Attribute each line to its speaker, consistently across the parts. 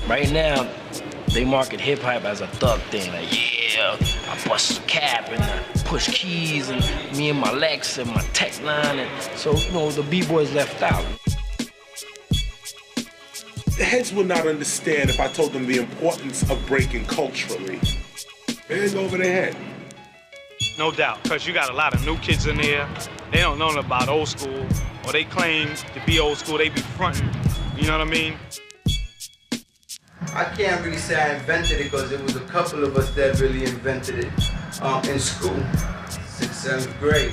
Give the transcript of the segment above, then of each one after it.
Speaker 1: Right now, they market hip hop as a thug thing. Like, yeah, I bust a cap and I push keys and me and my Lex and my Tech Line. And so, you know, the B-boys left out.
Speaker 2: The heads would not understand if I told them the importance of breaking culturally. Hands over their head.
Speaker 3: No doubt, because you got a lot of new kids in there. They don't know about old school, or they claim to be old school. They be fronting, you know what I mean?
Speaker 4: I can't really say I invented it because it was a couple of us that really invented it in school, 6th, 7th grade.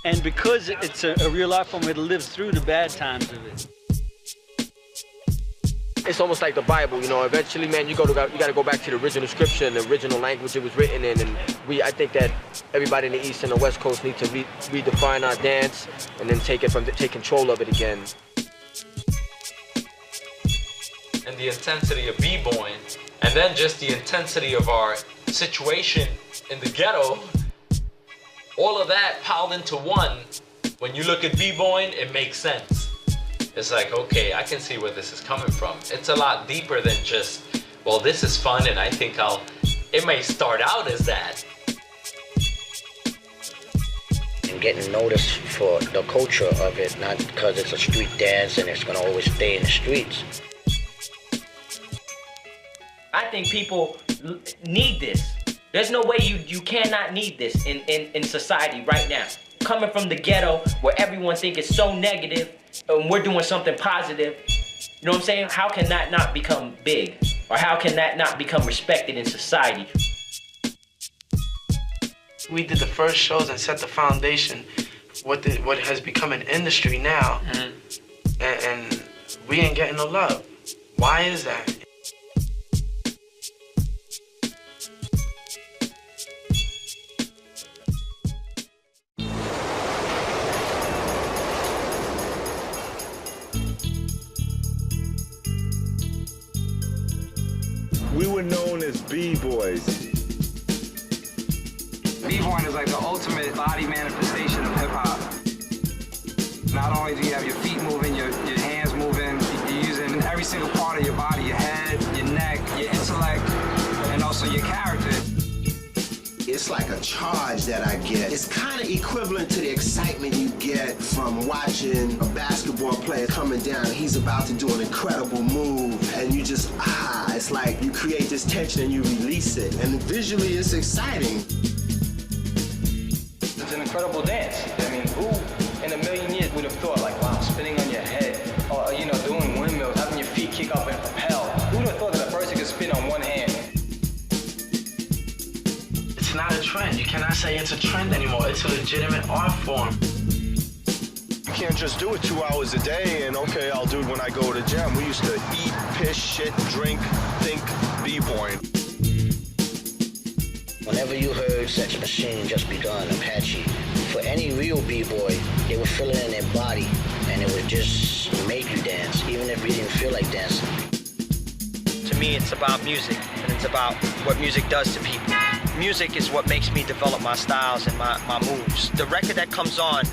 Speaker 5: And because it's a real art form, it lives through the bad times of it.
Speaker 6: It's almost like the Bible, you know. Eventually, man, you got to go back to the original scripture and the original language it was written in. And I think that everybody in the East and the West Coast need to redefine our dance and then take control of it again.
Speaker 7: And the intensity of b-boying, and then just the intensity of our situation in the ghetto, all of that piled into one. When you look at b-boying, it makes sense. It's like, okay, I can see where this is coming from. It's a lot deeper than just, well, this is fun and I think it may start out as that.
Speaker 8: And getting noticed for the culture of it, not because it's a street dance and it's gonna always stay in the streets.
Speaker 9: I think people need this. There's no way you cannot need this in society right now. Coming from the ghetto where everyone thinks it's so negative and we're doing something positive, you know what I'm saying? How can that not become big? Or how can that not become respected in society?
Speaker 10: We did the first shows and set the foundation for what has become an industry now. Mm-hmm. And we ain't getting no love. Why is that?
Speaker 2: We were known as B-boys.
Speaker 11: B-boying is like the ultimate body manifestation of hip-hop. Not only do you have your feet moving, your hands moving, you're using every single part of your body, your head, your neck, your intellect, and also your character.
Speaker 12: It's like a charge that I get. It's kind of equivalent to the excitement you get from watching a basketball player coming down. He's about to do an incredible move, and you just, it's like you create this tension and you release it. And visually, it's exciting.
Speaker 11: It's an incredible dance. I mean, who in a million years would have thought, like, wow, spinning on your head, or, you know, doing windmills, having your feet kick up and propel. Who would have thought that a person could spin on one hand?
Speaker 10: It's not a trend. You cannot say it's a trend anymore. It's a legitimate art form.
Speaker 13: You can't just do it 2 hours a day and, okay, I'll do it when I go to the gym. We used to eat, piss, shit, drink, think, b-boying.
Speaker 8: Whenever you heard Sex Machine, Just Begun, Apache, for any real b-boy, they would feel it in their body and it would just make you dance, even if you didn't feel like dancing.
Speaker 14: To me, it's about music, and it's about what music does to people. Music is what makes me develop my styles and my moves. The record that comes on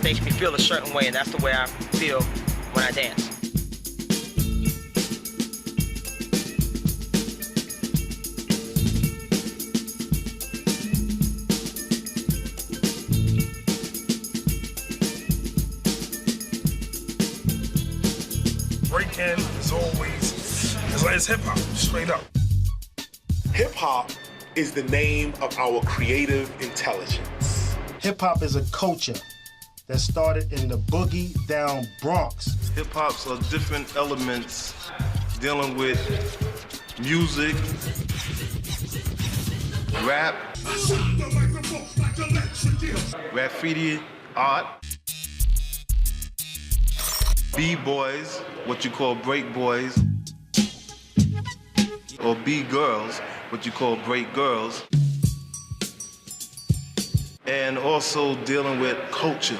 Speaker 14: makes me feel a certain way, and that's the way I feel when I dance.
Speaker 2: Breaking is always, it's hip-hop, straight up. Hip-hop is the name of our creative intelligence.
Speaker 15: Hip-hop is a culture that started in the boogie down Bronx.
Speaker 13: Hip-hops are different elements dealing with music, rap, graffiti art, B-boys, what you call break boys, or B-girls, what you call break girls, and also dealing with culture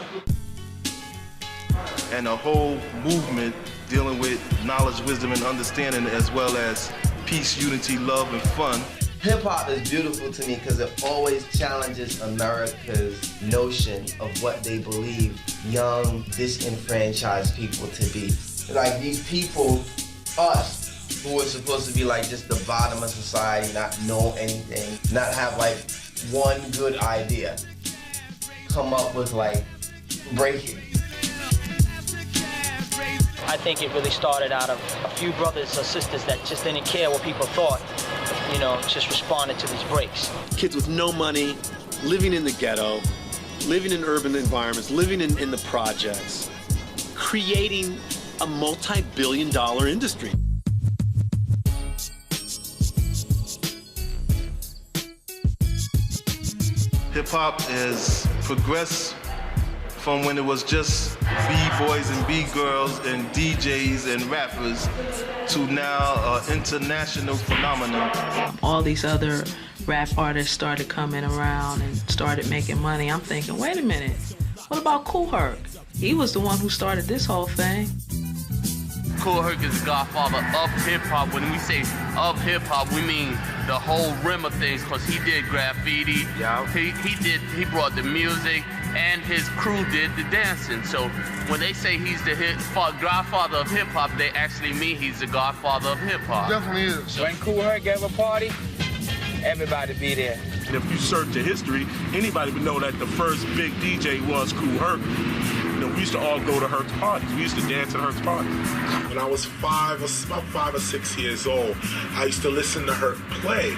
Speaker 13: and a whole movement dealing with knowledge, wisdom, and understanding, as well as peace, unity, love, and fun.
Speaker 4: Hip-hop is beautiful to me because it always challenges America's notion of what they believe young, disenfranchised people to be. Like these people, us,
Speaker 16: who was supposed to be like just the bottom of society, not know anything, not have like one good idea, come up with like breaking.
Speaker 14: I think it really started out of a few brothers or sisters that just didn't care what people thought, you know, just responded to these breaks.
Speaker 17: Kids with no money, living in the ghetto, living in urban environments, living in the projects, creating a multi-billion-dollar industry.
Speaker 18: Hip-hop has progressed from when it was just B-boys and B-girls and DJs and rappers to now an international phenomenon.
Speaker 19: All these other rap artists started coming around and started making money. I'm thinking, wait a minute, what about Kool Herc? He was the one who started this whole thing.
Speaker 20: Kool Herc is the godfather of hip-hop. When we say of hip-hop, we mean the whole rim of things, because he did graffiti, he brought the music, and his crew did the dancing. So when they say he's the godfather of hip-hop, they actually mean he's the godfather of hip-hop.
Speaker 18: Definitely is.
Speaker 21: When Kool Herc gave a party, everybody be there.
Speaker 2: And if you search the history, anybody would know that the first big DJ was Kool Herc. You know, we used to all go to Herc's parties. We used to dance at Herc's parties. When I was about 5 or 6 years old, I used to listen to Herc play.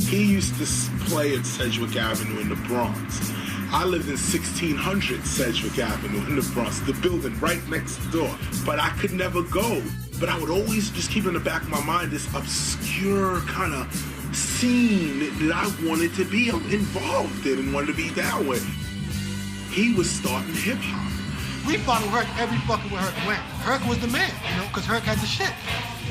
Speaker 2: He used to play at Sedgwick Avenue in the Bronx. I lived in 1600 Sedgwick Avenue in the Bronx, the building right next door. But I could never go. But I would always just keep in the back of my mind this obscure kind of scene that I wanted to be involved in and wanted to be down with. He was starting hip-hop.
Speaker 22: We followed Herc every fucking where Herc went. Herc was the man, you know, because Herc had the shit.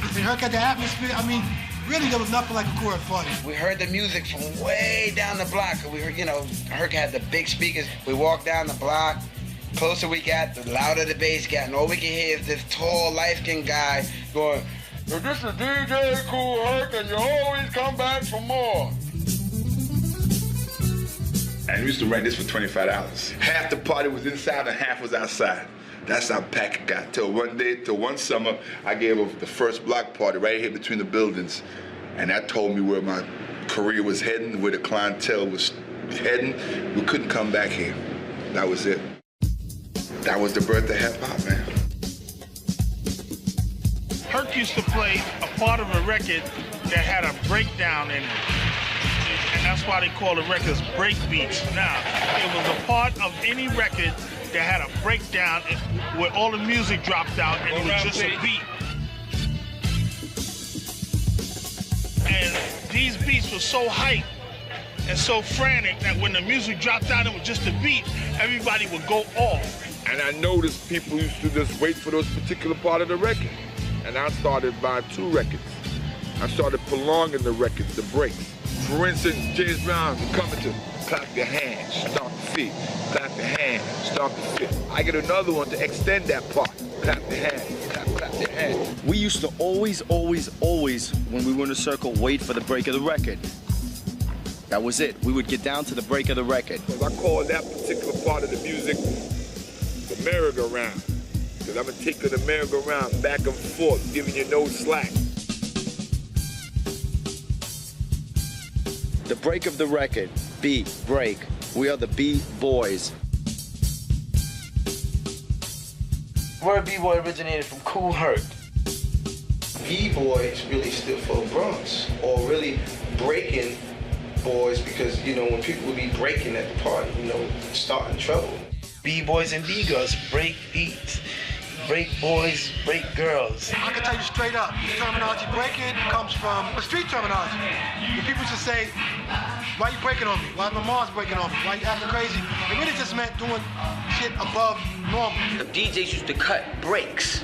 Speaker 22: And Herc had the atmosphere. I mean, really, there was nothing like a Kool Herc party.
Speaker 21: We heard the music from way down the block. We heard, you know, Herc had the big speakers. We walked down the block. Closer we got, the louder the bass got, and all we can hear is this tall, light-skinned guy going, "This is DJ Kool Herc, and you always come back for more."
Speaker 23: And we used to rent this for $25. Half the party was inside and half was outside. That's how packed it got. Till one summer, I gave the first block party right here between the buildings. And that told me where my career was heading, where the clientele was heading. We couldn't come back here. That was it. That was the birth of hip-hop, man.
Speaker 2: Herc used to play a part of a record that had a breakdown in it. And that's why they call the records break beats. Now, it was a part of any record that had a breakdown where all the music dropped out and it was just a beat. And these beats were so hype and so frantic that when the music dropped out, it was just a beat, everybody would go off.
Speaker 23: And I noticed people used to just wait for those particular part of the record. And I started buying 2 records. I started prolonging the records, the breaks. For instance, James Brown coming to clap your hands, stomp the feet, clap your hands, stomp the feet. I get another one to extend that part. Clap your hands, clap your hands.
Speaker 17: We used to always, when we were in a circle, wait for the break of the record. That was it. We would get down to the break of the record.
Speaker 23: I call that particular part of the music the merry-go-round. Because I'm going to take the merry-go-round back and forth, giving you no slack.
Speaker 17: The break of the record, B, break. We are the B-boys.
Speaker 21: Word B-boy originated from Kool Herc.
Speaker 16: B-boys really stood for Bronx, or really breaking boys, because, you know, when people would be breaking at the party, you know, starting trouble.
Speaker 21: B-boys and B-girls, break beats. Break boys, break girls.
Speaker 22: I can tell you straight up, the terminology breaking comes from a street terminology. The people just say, "Why you breaking on me? Why my mom's breaking on me? Why you acting crazy?" It really just meant doing shit above normal.
Speaker 9: The DJs used to cut breaks,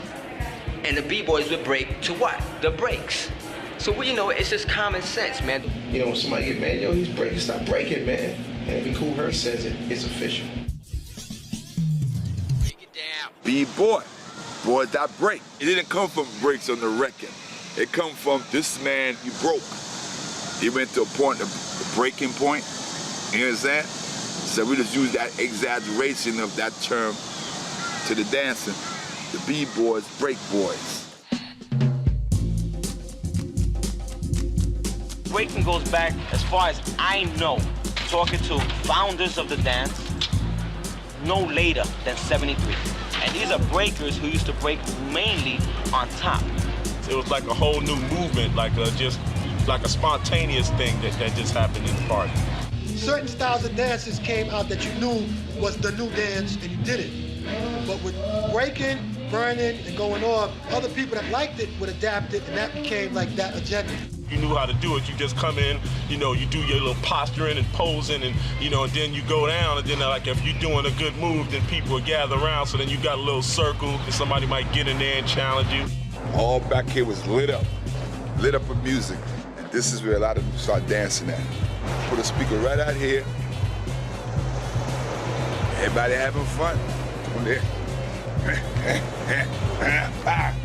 Speaker 9: and the B-boys would break to what? The breaks. So, you know, it's just common sense, man.
Speaker 16: You know, when somebody get mad, yo, he's breaking, stop breaking, man. And if Kool Herc says it, it's official.
Speaker 23: B-boy. Boys that break. It didn't come from breaks on the record. It come from this man, he broke. He went to a point, a breaking point. You understand? So we just use that exaggeration of that term to the dancing. The B-boys, break boys.
Speaker 14: Breaking goes back, as far as I know, talking to founders of the dance, no later than 73. And these are breakers who used to break mainly on top.
Speaker 2: It was like a whole new movement, just like a spontaneous thing that just happened in the party.
Speaker 22: Certain styles of dances came out that you knew was the new dance and you did it. But with breaking, burning, and going off, other people that liked it would adapt it, and that became like that agenda.
Speaker 2: You knew how to do it. You just come in, you do your little posturing and posing, and and then you go down, and then like if you're doing a good move, then people will gather around. So then you got a little circle, and somebody might get in there and challenge you.
Speaker 23: All back here was lit up with music. And this is where a lot of them start dancing at. Put a speaker right out here. Everybody having fun. Come there.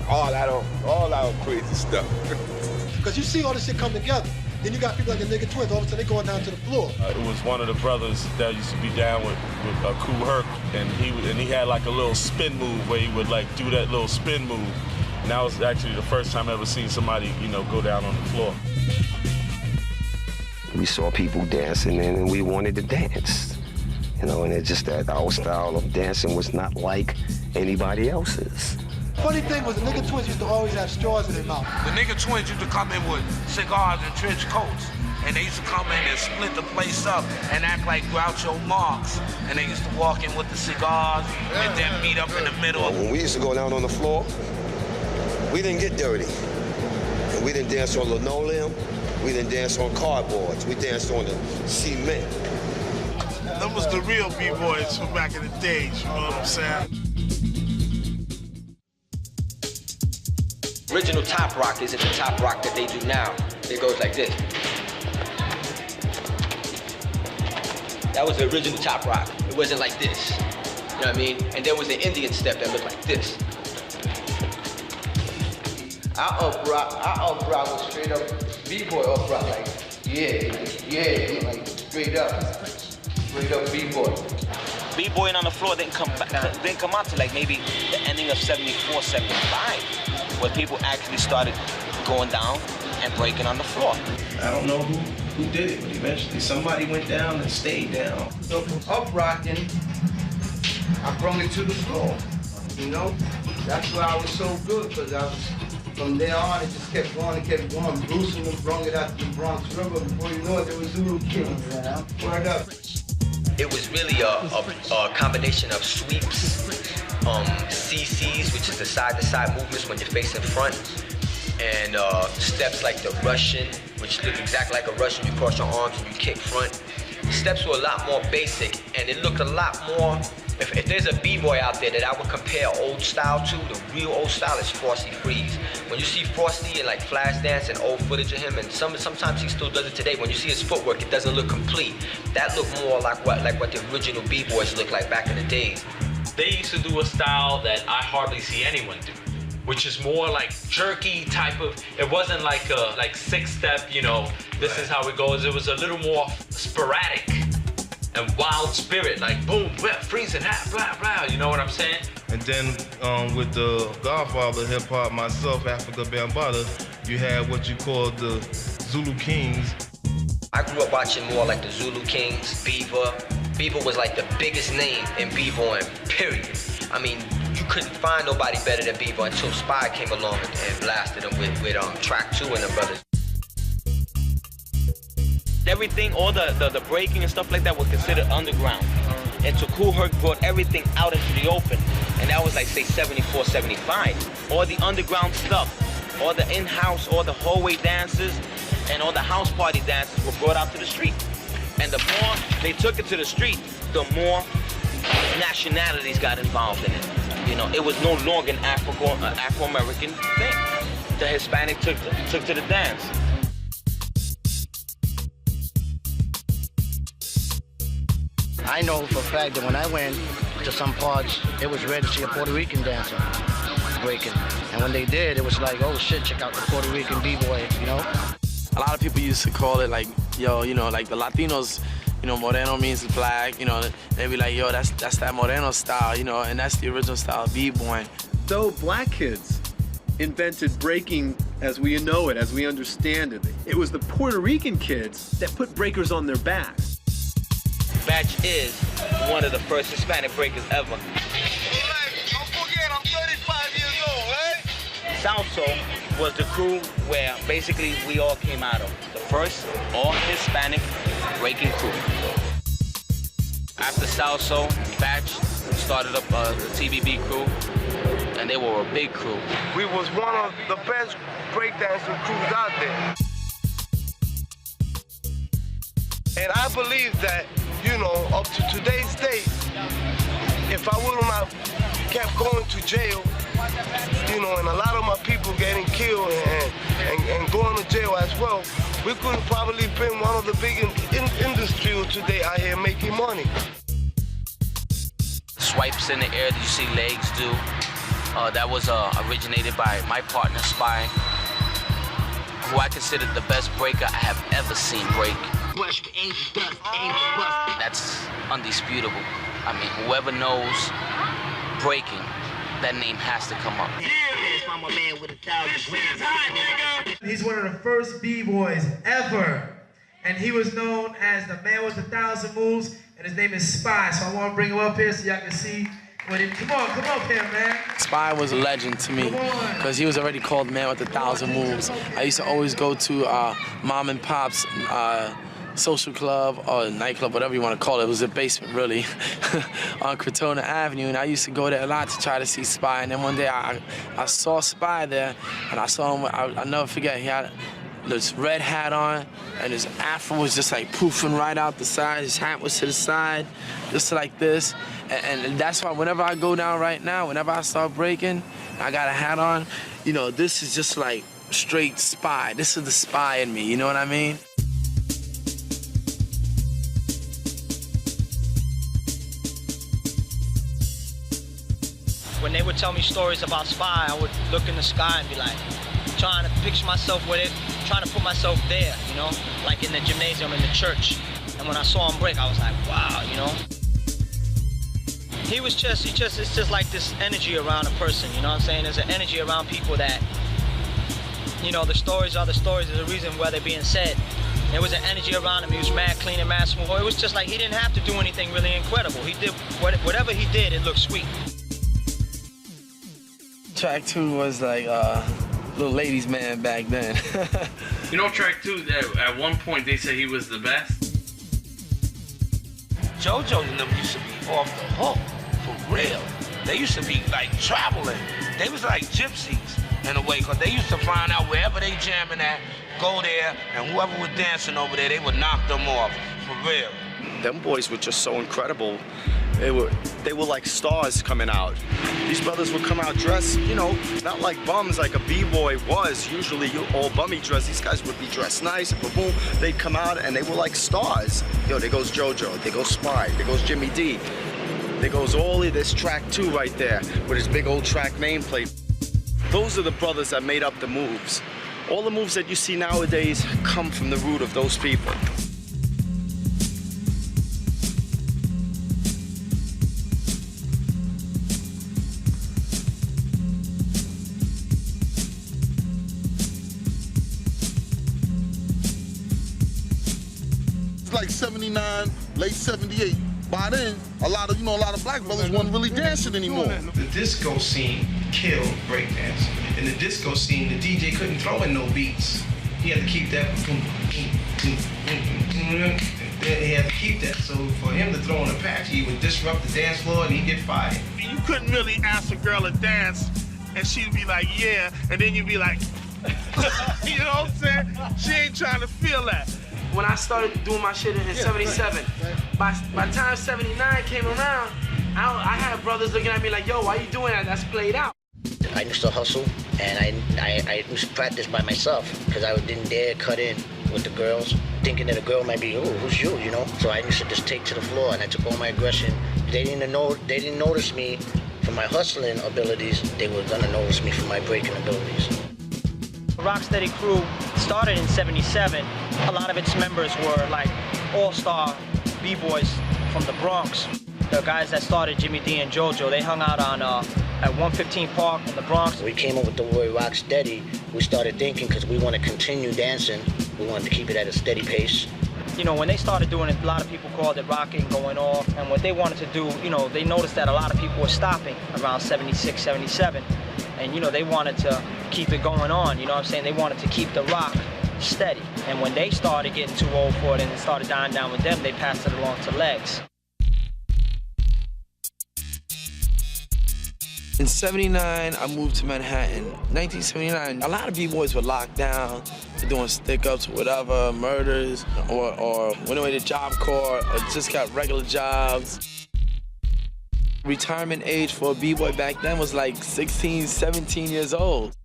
Speaker 23: all that crazy stuff.
Speaker 22: Because you see all this shit come together. Then you got people like the Nigga Twins, all of a sudden they going down to the floor.
Speaker 2: It was one of the brothers that used to be down with Kool Herc, and he had like a little spin move where he would like do that little spin move. And that was actually the first time I ever seen somebody, go down on the floor.
Speaker 1: We saw people dancing and we wanted to dance. And it's just that our style of dancing was not like anybody else's.
Speaker 22: Funny thing was the Nigga Twins used to always have straws in their mouth.
Speaker 3: The Nigga Twins used to come in with cigars and trench coats. And they used to come in and split the place up and act like Groucho Marx. And they used to walk in with the cigars and then meet up in the middle.
Speaker 1: When we used to go down on the floor, we didn't get dirty. And we didn't dance on linoleum. We didn't dance on cardboards. We danced on the cement.
Speaker 5: That was the real B-boys from back in the days, you know what I'm saying?
Speaker 6: Original top rock isn't the top rock that they do now. It goes like this. That was the original top rock. It wasn't like this. You know what I mean? And there was an Indian step that looked like this. Our up rock was straight up B-boy up rock, like, yeah, like straight up B-boy.
Speaker 14: B-boying on the floor didn't come out to like maybe the ending of 74, 75, where people actually started going down and breaking on the floor.
Speaker 16: I don't know who did it, but eventually somebody went down and stayed down.
Speaker 4: So from up rocking, I brought it to the floor, That's why I was so good, because from there on, it just kept going. Bruce and them brought it out to the Bronx River. Before you know it, there was Zulu Kings. Word up.
Speaker 6: It was really a combination of sweeps, CCs, which is the side-to-side movements when you're facing front, and steps like the Russian, which look exactly like a Russian. You cross your arms and you kick front. The steps were a lot more basic, and it looked a lot more. If there's a B-boy out there that I would compare old style to, the real old style is Frosty Freeze. When you see Frosty in like Flash Dance and old footage of him, and sometimes he still does it today, when you see his footwork, it doesn't look complete. That looked more like what the original B-boys looked like back in the days.
Speaker 7: They used to do a style that I hardly see anyone do, which is more like jerky type of, it wasn't like a six-step, this is how it goes. It was a little more sporadic and wild spirit, like boom, freezing, blah, blah, you know what I'm saying?
Speaker 18: And then with the godfather of hip-hop, myself, Africa Bambaataa, you had what you call the Zulu Kings.
Speaker 6: I grew up watching more like the Zulu Kings, Beaver. Beaver was like the biggest name in b-boying, period. I mean, you couldn't find nobody better than Beaver until Spy came along and blasted him with Track 2 and the brothers.
Speaker 14: Everything, all the breaking and stuff like that was considered underground. And so Kool Herc brought everything out into the open. And that was like, say, 74, 75. All the underground stuff, all the in-house, all the hallway dances, and all the house party dances were brought out to the street. And the more they took it to the street, the more nationalities got involved in it. It was no longer an Afro-American thing. The Hispanic took to the dance.
Speaker 8: I know for a fact that when I went to some parts, it was rare to see a Puerto Rican dancer breaking. And when they did, it was like, oh shit, check out the Puerto Rican b-boy,
Speaker 10: A lot of people used to call it like, like the Latinos, Moreno means black, they be like, yo, that's that Moreno style, and that's the original style of b-boying.
Speaker 17: So black kids invented breaking as we know it, as we understand it. It was the Puerto Rican kids that put breakers on their backs.
Speaker 11: Batch is one of the first Hispanic breakers ever.
Speaker 5: Don't forget, I'm 35 years old, right?
Speaker 11: Salso was the crew where basically we all came out of. The first all Hispanic breaking crew. After Salso, Batch started up the TBB crew, and they were a big crew.
Speaker 5: We was one of the best breakdancing crews out there. And I believe that, you know, up to today's date, if I would have kept going to jail, you know, and a lot of my people getting killed and going to jail as well, we could have probably been one of the big industries today out here making money.
Speaker 11: Swipes in the air that you see legs do, that was originated by my partner Spy, who I consider the best breaker I have ever seen break. That's undisputable. I mean, whoever knows breaking, that name has to come up.
Speaker 12: He's one of the first B-boys ever, and he was known as the man with 1,000 moves, and his name is Spy. So I want to bring him up here so y'all can see what he. Come up here, man.
Speaker 15: Spy was a legend to me because he was already called the man with 1,000 moves. I used to always go to mom and pop's social club or nightclub, whatever you want to call it. It was a basement, really, on Crotona Avenue, and I used to go there a lot to try to see Spy. And then one day I saw Spy there, and I saw him. I'll never forget. He had this red hat on, and his afro was just like poofing right out the side. His hat was to the side, just like this. And that's why whenever I go down right now, whenever I start breaking, I got a hat on, you know, this is just like straight Spy. This is the Spy in me, you know what I mean?
Speaker 14: When they would tell me stories about Spy, I would look in the sky and be like, trying to picture myself with it, trying to put myself there, you know, like in the gymnasium, in the church. And when I saw him break, I was like, wow, you know. It's just like this energy around a person, you know what I'm saying? There's an energy around people that, you know, the stories are the stories. There's a reason why they're being said. There was an energy around him. He was mad clean and mad smooth. It was just like he didn't have to do anything really incredible. He did whatever he did, it looked sweet.
Speaker 15: Track 2 was like little ladies' man back then.
Speaker 20: You know, Track 2, at one point they said he was the best.
Speaker 3: JoJo and them used to be off the hook, for real. They used to be like traveling. They was like gypsies in a way, because they used to find out wherever they jamming at, go there, and whoever was dancing over there, they would knock them off, for real.
Speaker 13: Them boys were just so incredible. They were like stars coming out. These brothers would come out dressed, you know, not like bums like a B-boy was. Usually all bummy dressed. These guys would be dressed nice, and boom, they'd come out and they were like stars. Yo, there goes JoJo, there goes Spy, there goes Jimmy D. There goes Ollie, there's Track 2 right there with his big old track nameplate. Those are the brothers that made up the moves. All the moves that you see nowadays come from the root of those people.
Speaker 5: Like 79, late 78. By then, a lot of black brothers wasn't really dancing anymore.
Speaker 24: The disco scene killed breakdancing. In the disco scene, the DJ couldn't throw in no beats. He had to keep that. He had to keep that. So for him to throw in Apache, he would disrupt the dance floor and he'd get fired.
Speaker 5: You couldn't really ask a girl to dance and she'd be like, yeah, and then you'd be like, you know what I'm saying? She ain't trying to feel that.
Speaker 3: When I started doing my shit in 77, by the time 79 came around, I had brothers looking at me like, yo, why you doing that? That's played out.
Speaker 8: I used to hustle, and I used to practice by myself because I didn't dare cut in with the girls, thinking that a girl might be, oh, who's you, you know? So I used to just take to the floor, and I took all my aggression. They didn't notice me for my hustling abilities. They were gonna notice me for my breaking abilities.
Speaker 14: Rocksteady crew started in 77. A lot of its members were like all-star B-boys from the Bronx. The guys that started Jimmy D and JoJo, they hung out on at 115 Park in the Bronx.
Speaker 8: We came up with the word rock steady. We started thinking because we want to continue dancing. We wanted to keep it at a steady pace.
Speaker 14: You know, when they started doing it, a lot of people called it rocking, going off. And what they wanted to do, you know, they noticed that a lot of people were stopping around 76, 77. And, you know, they wanted to keep it going on, you know what I'm saying? They wanted to keep the rock steady. And when they started getting too old for it and it started dying down with them, they passed it along to Legs.
Speaker 15: In 79, I moved to Manhattan. 1979, a lot of B-boys were locked down. They're doing stick-ups, whatever, murders, or went away to Job Corps, or just got regular jobs. Retirement age for a B-boy back then was like 16, 17 years old.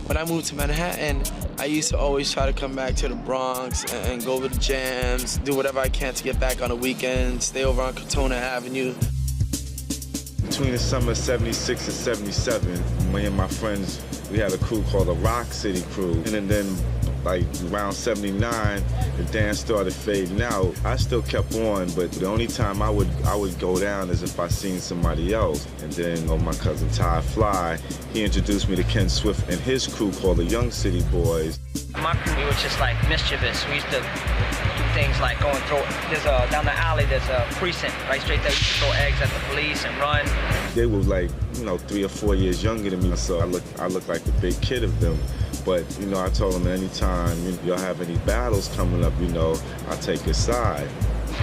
Speaker 15: When I moved to Manhattan, I used to always try to come back to the Bronx and go to the jams, do whatever I can to get back on the weekends, stay over on Cortona Avenue.
Speaker 9: Between the summer of 76 and 77, me and my friends, we had a crew called the Rock City Crew. And then like around 79, the dance started fading out. I still kept on, but the only time I would go down is if I seen somebody else. And then my cousin Ty Fly, he introduced me to Ken Swift and his crew called the Young City Boys.
Speaker 14: My crew, we were just like mischievous. We used to do things like go and throw, down the alley, there's a precinct right straight there. We used to throw eggs at the police and run.
Speaker 9: They were like, 3 or 4 years younger than me, so I looked like the big kid of them. But, I told them anytime y'all have any battles coming up, I'll take your side.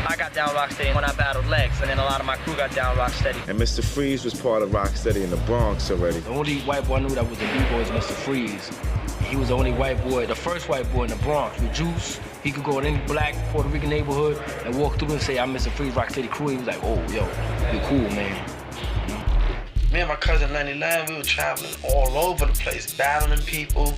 Speaker 14: I got down Rocksteady when I battled Legs, and then a lot of my crew got down Rocksteady.
Speaker 9: And Mr. Freeze was part of Rocksteady in the Bronx already.
Speaker 19: The only white boy I knew that was a B-boy was Mr. Freeze. He was the only white boy, the first white boy in the Bronx with juice. He could go in any black Puerto Rican neighborhood and walk through and say, I'm Mr. Freeze, Rocksteady crew. He was like, oh, yo, you're cool, man.
Speaker 10: Me and my cousin Lenny Lamb, we were traveling all over the place, battling people,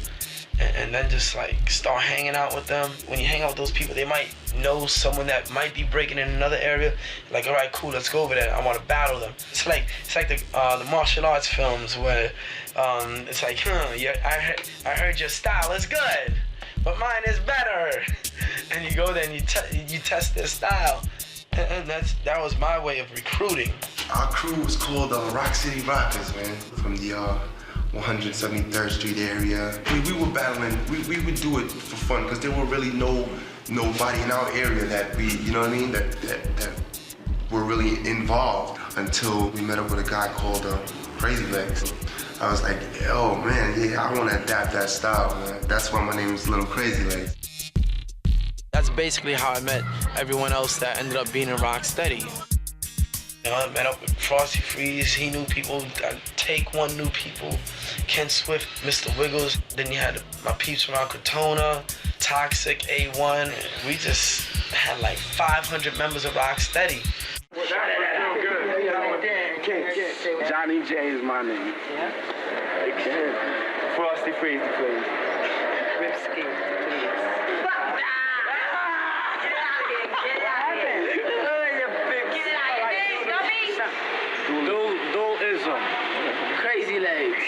Speaker 10: and then just like start hanging out with them. When you hang out with those people, they might know someone that might be breaking in another area. Like, all right, cool, let's go over there. I want to battle them. It's like the martial arts films where it's like, yeah, I heard your style is good, but mine is better. And you go there and you test their style. And that was my way of recruiting.
Speaker 21: Our crew was called Rock City Rockers, man, from the 173rd Street area. We were battling, we would do it for fun, because there were really nobody in our area that we, that were really involved until we met up with a guy called Crazy Legs. I was like, oh man, yeah, I want to adapt that style, man. That's why my name is Little Crazy Legs.
Speaker 15: That's basically how I met everyone else that ended up being in Rocksteady.
Speaker 10: I met up with Frosty Freeze. He knew people. Take One knew people. Ken Swift, Mr. Wiggles. Then you had my peeps from Cortona, Toxic, A1. We just had like 500 members of Rocksteady.
Speaker 19: Johnny J is my name. Yeah? Frosty Freeze, please.
Speaker 23: Ripski, please.
Speaker 19: Dualism. Crazy Legs.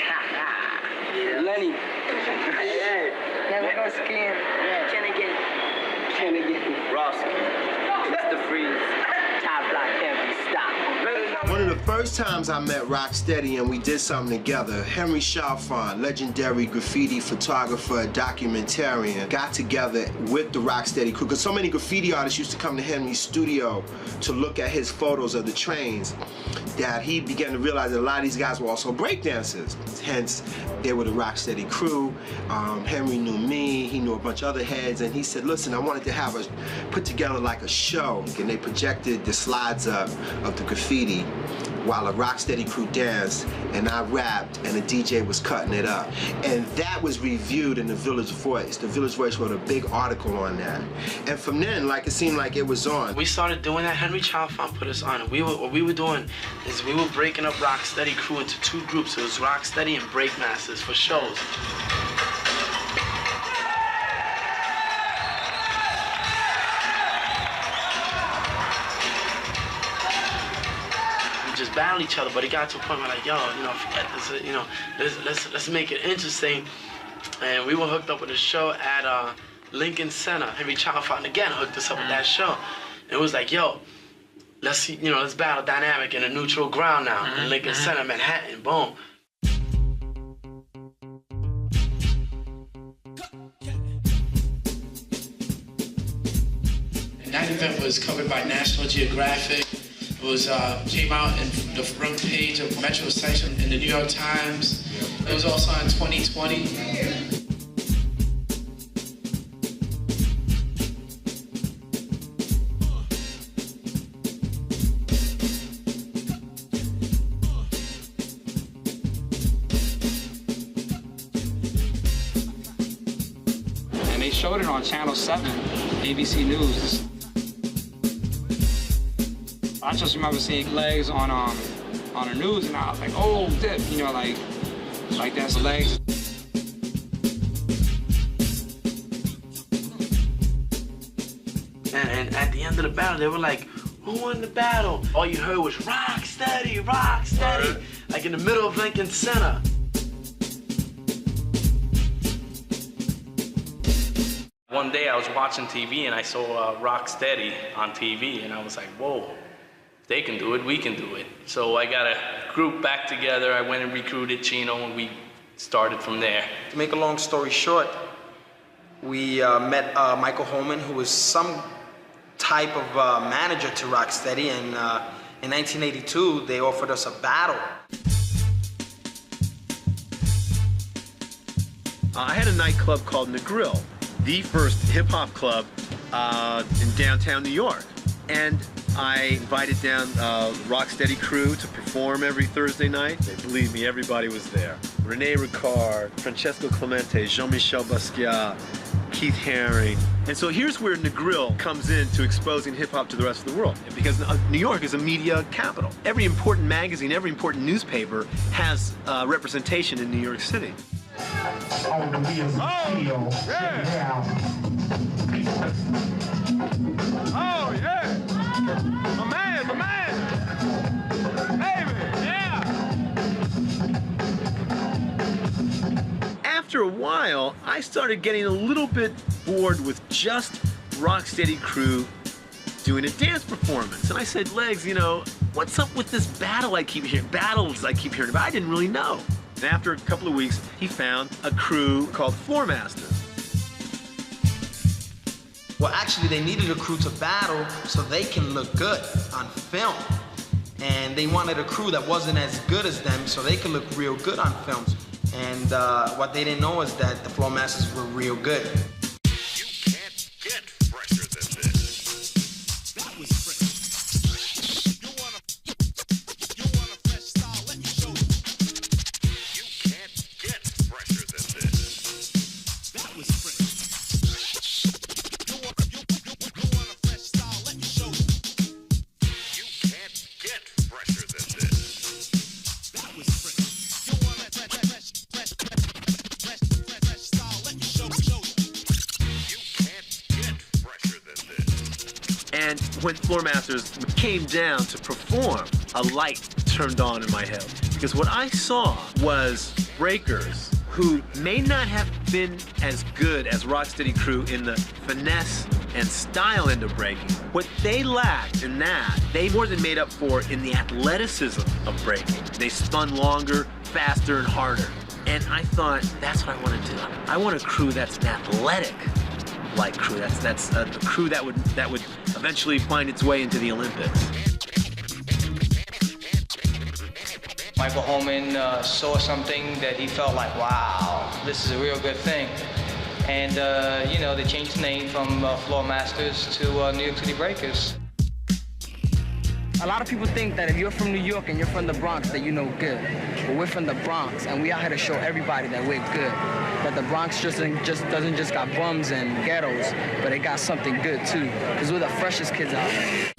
Speaker 19: Lenny.
Speaker 23: Never go skiing. Can again.
Speaker 19: Roski. Mr. Freeze.
Speaker 23: Top block can't be stopped.
Speaker 25: One of the first times I met Rocksteady and we did something together, Henry Chalfant, legendary graffiti photographer, documentarian, got together with the Rocksteady crew, because so many graffiti artists used to come to Henry's studio to look at his photos of the trains, that he began to realize that a lot of these guys were also breakdancers. Hence, they were the Rocksteady crew. Henry knew me, he knew a bunch of other heads, and he said, listen, I wanted to put together like a show. And they projected the slides up of the graffiti while a Rocksteady crew danced, and I rapped, and the DJ was cutting it up. And that was reviewed in the Village Voice. The Village Voice wrote a big article on that. And from then, it seemed like it was on.
Speaker 10: We started doing that. Henry Chalfant put us on. What we were doing is we were breaking up Rocksteady crew into two groups. It was Rocksteady and Breakmasters for shows. Just battle each other, but it got to a point where like, yo, forget this, let's make it interesting. And we were hooked up with a show at Lincoln Center. Henry Chalfant again hooked us up with that show. And it was like, yo,
Speaker 15: let's see, let's battle dynamic in a neutral ground now in Lincoln Center, Manhattan, boom. 95th was covered by National Geographic. It was came out in the front page of Metro section in the New York Times. It was also in 2020.
Speaker 1: They showed it on Channel 7, ABC News. I just remember seeing legs on the news, and I was like, oh, dip, like that's legs.
Speaker 15: And at the end of the battle, they were like, who won the battle? All you heard was rock steady, like in the middle of Lincoln Center.
Speaker 2: One day I was watching TV and I saw Rocksteady on TV, and I was like, whoa, if they can do it, we can do it. So I got a group back together. I went and recruited Chino, and we started from there.
Speaker 4: To make a long story short, we met Michael Holman, who was some type of manager to Rocksteady, and in 1982, they offered us a battle.
Speaker 17: I had a nightclub called Negril, the first hip-hop club in downtown New York. And I invited down Rocksteady crew to perform every Thursday night. Believe me, everybody was there. Rene Ricard, Francesco Clemente, Jean-Michel Basquiat, Keith Haring. And so here's where Negril comes into exposing hip-hop to the rest of the world. Because New York is a media capital. Every important magazine, every important newspaper has representation in New York City.
Speaker 12: On the wheels of steel. Yeah.
Speaker 16: Oh, yeah. My man. Baby, yeah.
Speaker 17: After a while, I started getting a little bit bored with just Rocksteady crew doing a dance performance. And I said, Legs, what's up with this battles I keep hearing about? I didn't really know. And after a couple of weeks, he found a crew called Floor Masters.
Speaker 4: Well, actually, they needed a crew to battle so they can look good on film. And they wanted a crew that wasn't as good as them so they could look real good on films. And what they didn't know is that the Floor Masters were real good.
Speaker 17: And when Floor Masters came down to perform, a light turned on in my head. Because what I saw was breakers who may not have been as good as Rocksteady crew in the finesse and style end of breaking. What they lacked in that, they more than made up for in the athleticism of breaking. They spun longer, faster, and harder. And I thought, that's what I want to do. I want a crew that's an athletic like crew. That's a crew that would eventually find its way into the Olympics.
Speaker 14: Michael Holman saw something that he felt like, wow, this is a real good thing. And, they changed the name from Floor Masters to New York City Breakers.
Speaker 22: A lot of people think that if you're from New York and you're from the Bronx, that you know good. But we're from the Bronx, and we out here to show everybody that we're good. That the Bronx doesn't just got bums and ghettos, but it got something good too. Because we're the freshest kids out there.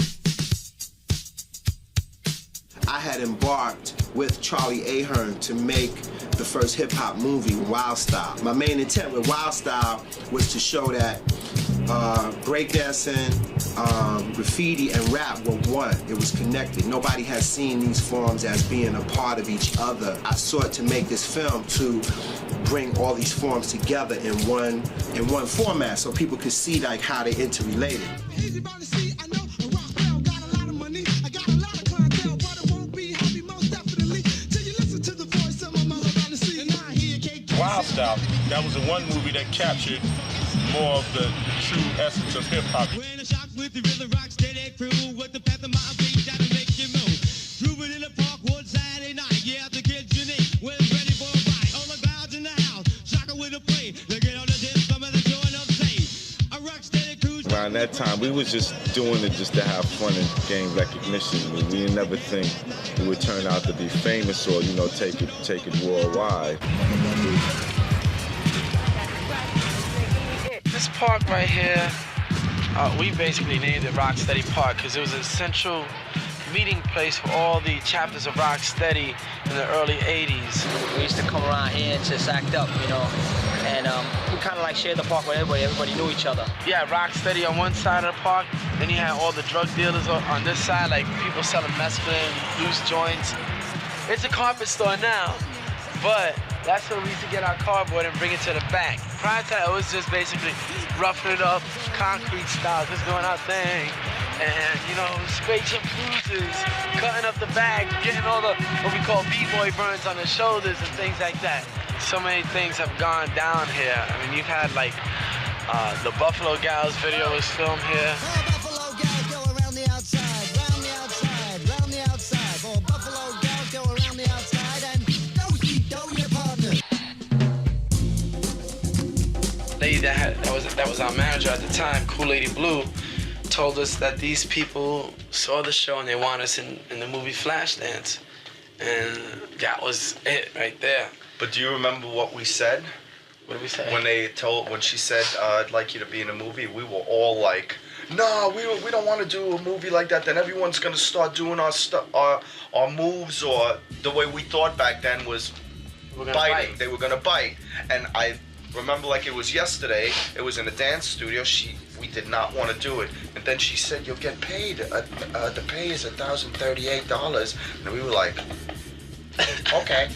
Speaker 25: I had embarked with Charlie Ahern to make the first hip-hop movie, Wild Style. My main intent with Wild Style was to show that breakdancing, graffiti, and rap were one. It was connected. Nobody has seen these forms as being a part of each other. I sought to make this film to bring all these forms together in one format so people could see like how they interrelated.
Speaker 6: lifestyle. That was the one movie that captured more of the true essence of hip hop.
Speaker 7: With the rhythm rock steady crew, with the path of my beat that'll make you move. Grooving in the park one Saturday night, yeah, the kids unique, when it's ready for a fight. All the crowds in the house, shocking with a play. They get on the disc, come at the joint of tape. A rock steady crew.
Speaker 9: Around that time, we was just doing it just to have fun and gain recognition. We didn't never think we would turn out to be famous or, you know, take it worldwide.
Speaker 15: This park right here, we basically named it Rocksteady Park because it was a central meeting place for all the chapters of Rocksteady in the early 80s.
Speaker 14: We used to come around here and just act up, you know, and we kind of like shared the park with everybody. Everybody knew each other.
Speaker 15: Yeah, Rocksteady on one side of the park, then you had all the drug dealers on this side, like people selling mescaline, loose joints. It's a carpet store now, but that's where we used to get our cardboard and bring it to the back. Prior to that, it was just basically roughing it up, concrete style, just doing our thing. And, you know, scraping bruises, cutting up the bag, getting all the, what we call B-boy burns on the shoulders and things like that. So many things have gone down here. I mean, you've had, like, the Buffalo Gals video was filmed here.
Speaker 7: Buffalo gals go around the outside, round the outside, round the outside. For Buffalo gals go around the outside and do your partner.
Speaker 15: Lady that was our manager at the time, Cool Lady Blue, told us that these people saw the show and they want us in the movie Flashdance. And that was it right there.
Speaker 13: But do you remember what we said?
Speaker 15: What did we say?
Speaker 13: When she said, I'd like you to be in a movie, we were all like, no, we don't want to do a movie like that. Then everyone's going to start doing our moves, or the way we thought back then was biting. They were going to bite. And I remember like it was yesterday, it was in a dance studio. We did not want to do it. And then she said, you'll get paid. The pay is $1,038. And we were like, okay.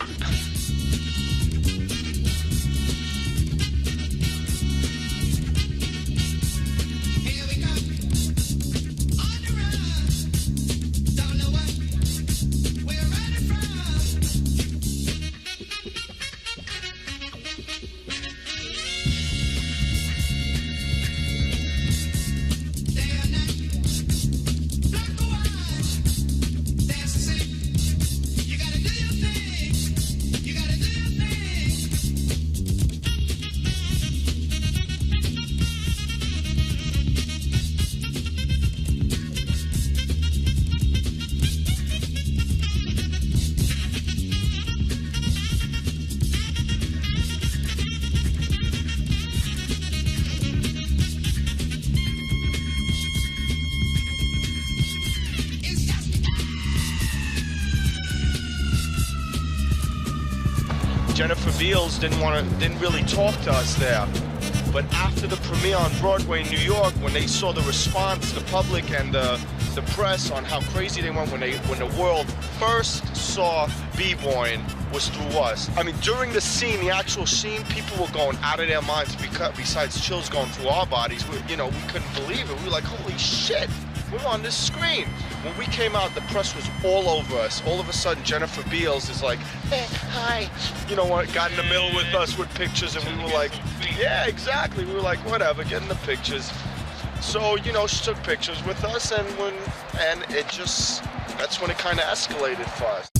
Speaker 11: Jennifer Beals didn't really talk to us there. But after the premiere on Broadway in New York, when they saw the response, the public and the press on how crazy they went when the world first saw b-boying was through us. I mean, during the scene, the actual scene, people were going out of their minds besides chills going through our bodies. We couldn't believe it. We were like, holy shit, we're on this screen. When we came out, the press was all over us. All of a sudden, Jennifer Beals is like, hey, hi. You know what, got in the middle with us with pictures, and we were like, yeah, exactly. We were like, whatever, get in the pictures. So, she took pictures with us, and that's when it kind of escalated for us.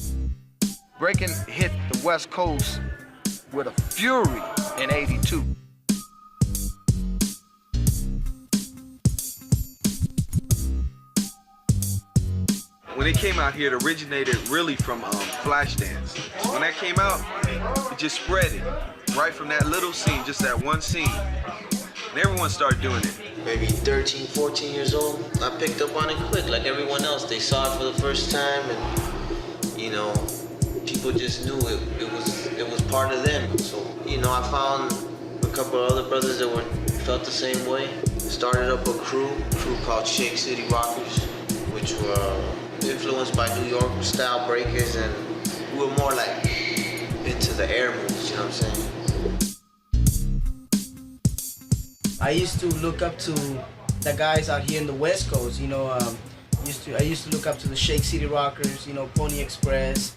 Speaker 18: Breaking hit the West Coast with a fury in '82.
Speaker 20: When it came out here, it originated really from Flashdance. When that came out, it just spread it. Right from that little scene, just that one scene. And everyone started doing it.
Speaker 26: Maybe 13, 14 years old, I picked up on it quick, like everyone else. They saw it for the first time, and people just knew it was part of them. So I found a couple of other brothers that felt the same way. Started up a crew called Shake City Rockers, which were influenced by New York style breakers, and we were more like into the air moves. You know what I'm saying?
Speaker 27: I used to look up to the guys out here in the West Coast, I used to look up to the Shake City Rockers, Pony Express,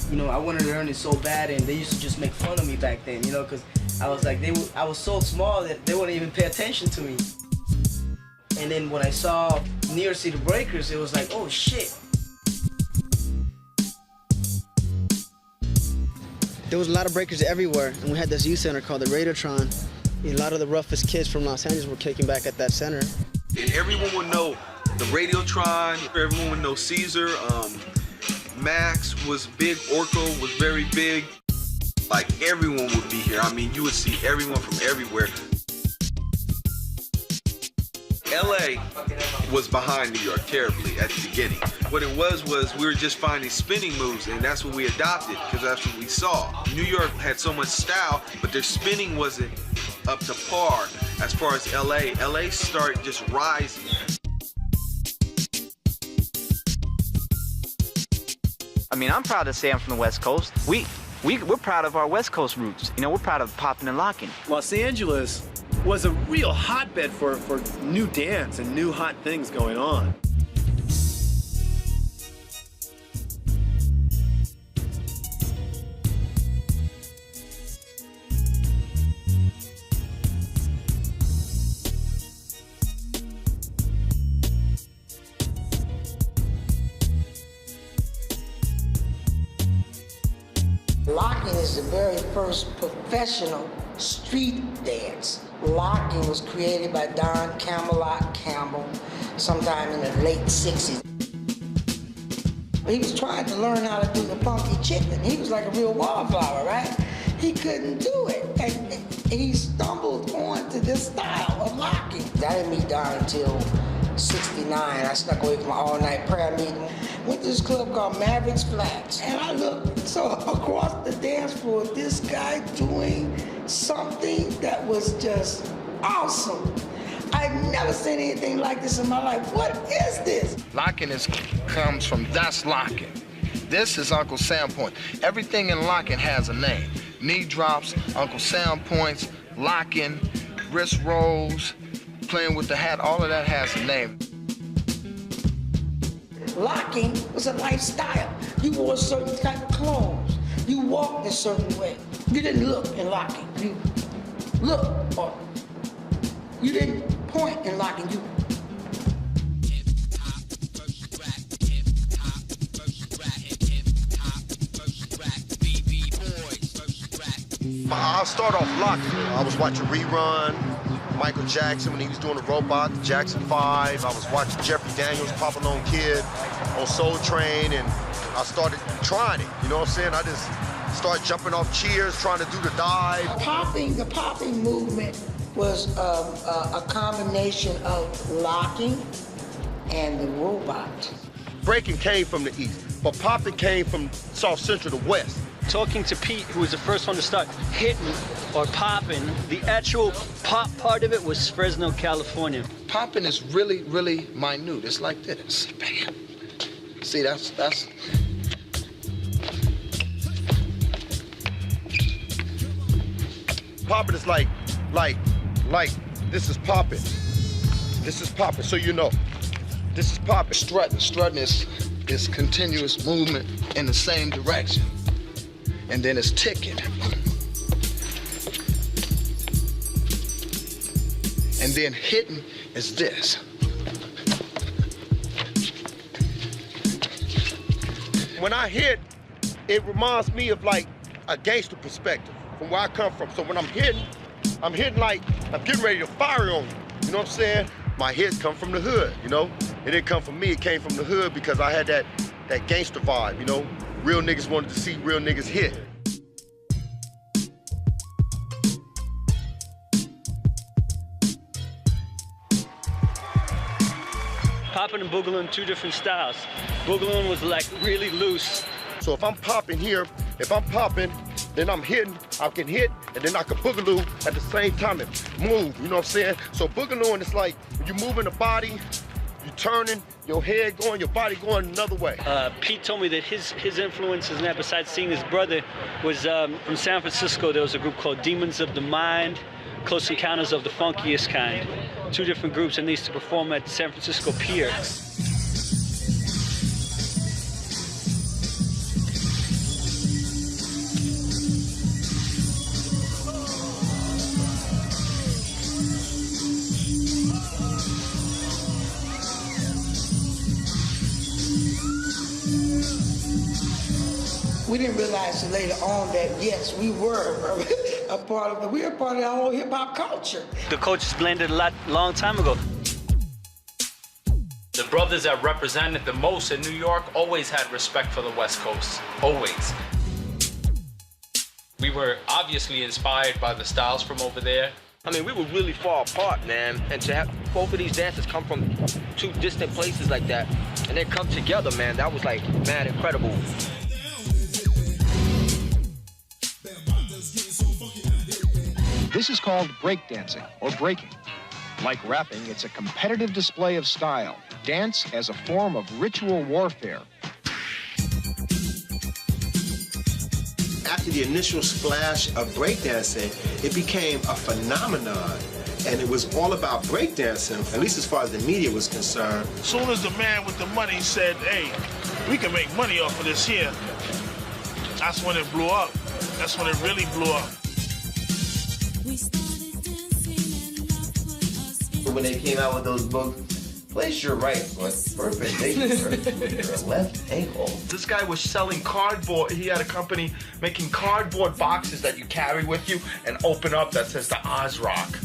Speaker 27: You know, I wanted to learn it so bad, and they used to just make fun of me back then, you know, because I was like, I was so small that they wouldn't even pay attention to me. And then when I saw New York City Breakers, it was like, oh shit.
Speaker 3: There was a lot of breakers everywhere, and we had this youth center called the Radiotron. A lot of the roughest kids from Los Angeles were kicking back at that center.
Speaker 20: And everyone would know the Radiotron, everyone would know Caesar, Max was big, Orko was very big. Like, everyone would be here. I mean, you would see everyone from everywhere. LA was behind New York terribly at the beginning. What it was we were just finding spinning moves, and that's what we adopted, because that's what we saw. New York had so much style, but their spinning wasn't up to par as far as LA. LA started just rising.
Speaker 5: I mean, I'm proud to say I'm from the West Coast. We're proud of our West Coast roots. You know, we're proud of popping and locking.
Speaker 17: Los Angeles was a real hotbed for new dance and new hot things going on.
Speaker 8: Locking is the very first professional street dance. Locking was created by Don Camelot Campbell sometime in the late 60s. He was trying to learn how to do the funky chicken. He was like a real wallflower, right? He couldn't do it. And he stumbled onto this style of locking. I didn't meet Don until 69. I snuck away from my all-night prayer meeting. Went to this club called Mavericks Flats. And I looked across the dance floor, this guy doing something that was just awesome. I've never seen anything like this in my life. What is this?
Speaker 18: Locking comes from that's locking. This is Uncle Sam Point. Everything in locking has a name. Knee drops, Uncle Sam points, locking, wrist rolls, playing with the hat, all of that has a name.
Speaker 8: Locking was a lifestyle. You wore certain type of clothes. You walked a certain way. You didn't look in locking. You looked, or you didn't point in locking. You
Speaker 13: I'll start off locking. I was watching Rerun, Michael Jackson when he was doing the robot, the Jackson 5. I was watching Jeffrey Daniels, Papa Lone Kid on Soul Train, and I started trying it. You know what I'm saying? I just started jumping off chairs, trying to do the dive.
Speaker 8: The popping movement was a combination of locking and the robot.
Speaker 13: Breaking came from the east, but popping came from South Central to west.
Speaker 19: Talking to Pete, who was the first one to start hitting or popping, the actual pop part of it was Fresno, California.
Speaker 18: Popping is really, really minute. It's like this. Bam. See, that's.
Speaker 13: Popping is like, this is popping. This is popping, so you know. This is popping.
Speaker 18: Strutting is continuous movement in the same direction. And then it's ticking. And then hitting is this.
Speaker 13: When I hit, it reminds me of like a gangster perspective from where I come from. So when I'm hitting like I'm getting ready to fire on you. You know what I'm saying? My hits come from the hood, you know? It didn't come from me, it came from the hood because I had that gangster vibe, you know? Real niggas wanted to see real niggas hit.
Speaker 19: Popping and boogaloo, two different styles. Boogaloo was like really loose.
Speaker 13: So if I'm popping here, then I'm hitting, I can hit, and then I can boogaloo at the same time and move, you know what I'm saying? So boogalooing is like, when you're moving the body, you're turning, your head going, your body going another way.
Speaker 19: Pete told me that his influences in that, besides seeing his brother, was from San Francisco. There was a group called Demons of the Mind, Close Encounters of the Funkiest Kind. Two different groups, and they used to perform at the San Francisco Pier.
Speaker 8: We didn't realize till later on that, yes, we were a part of the whole hip-hop culture.
Speaker 19: The cultures blended a long time ago.
Speaker 1: The brothers that represented the most in New York always had respect for the West Coast, always. We were obviously inspired by the styles from over there.
Speaker 14: I mean, we were really far apart, man. And to have both of these dancers come from two distant places like that, and then come together, man, that was like, man, incredible.
Speaker 2: This is called breakdancing, or breaking. Like rapping, it's a competitive display of style. Dance as a form of ritual warfare.
Speaker 25: After the initial splash of breakdancing, it became a phenomenon. And it was all about breakdancing, at least as far as the media was concerned.
Speaker 6: As soon as the man with the money said, hey, we can make money off of this here, that's when it blew up. That's when it really blew up.
Speaker 10: When they came out with those books, place your right foot perpendicular to your left ankle.
Speaker 11: This guy was selling cardboard. He had a company making cardboard boxes that you carry with you and open up that says the Oz Rock.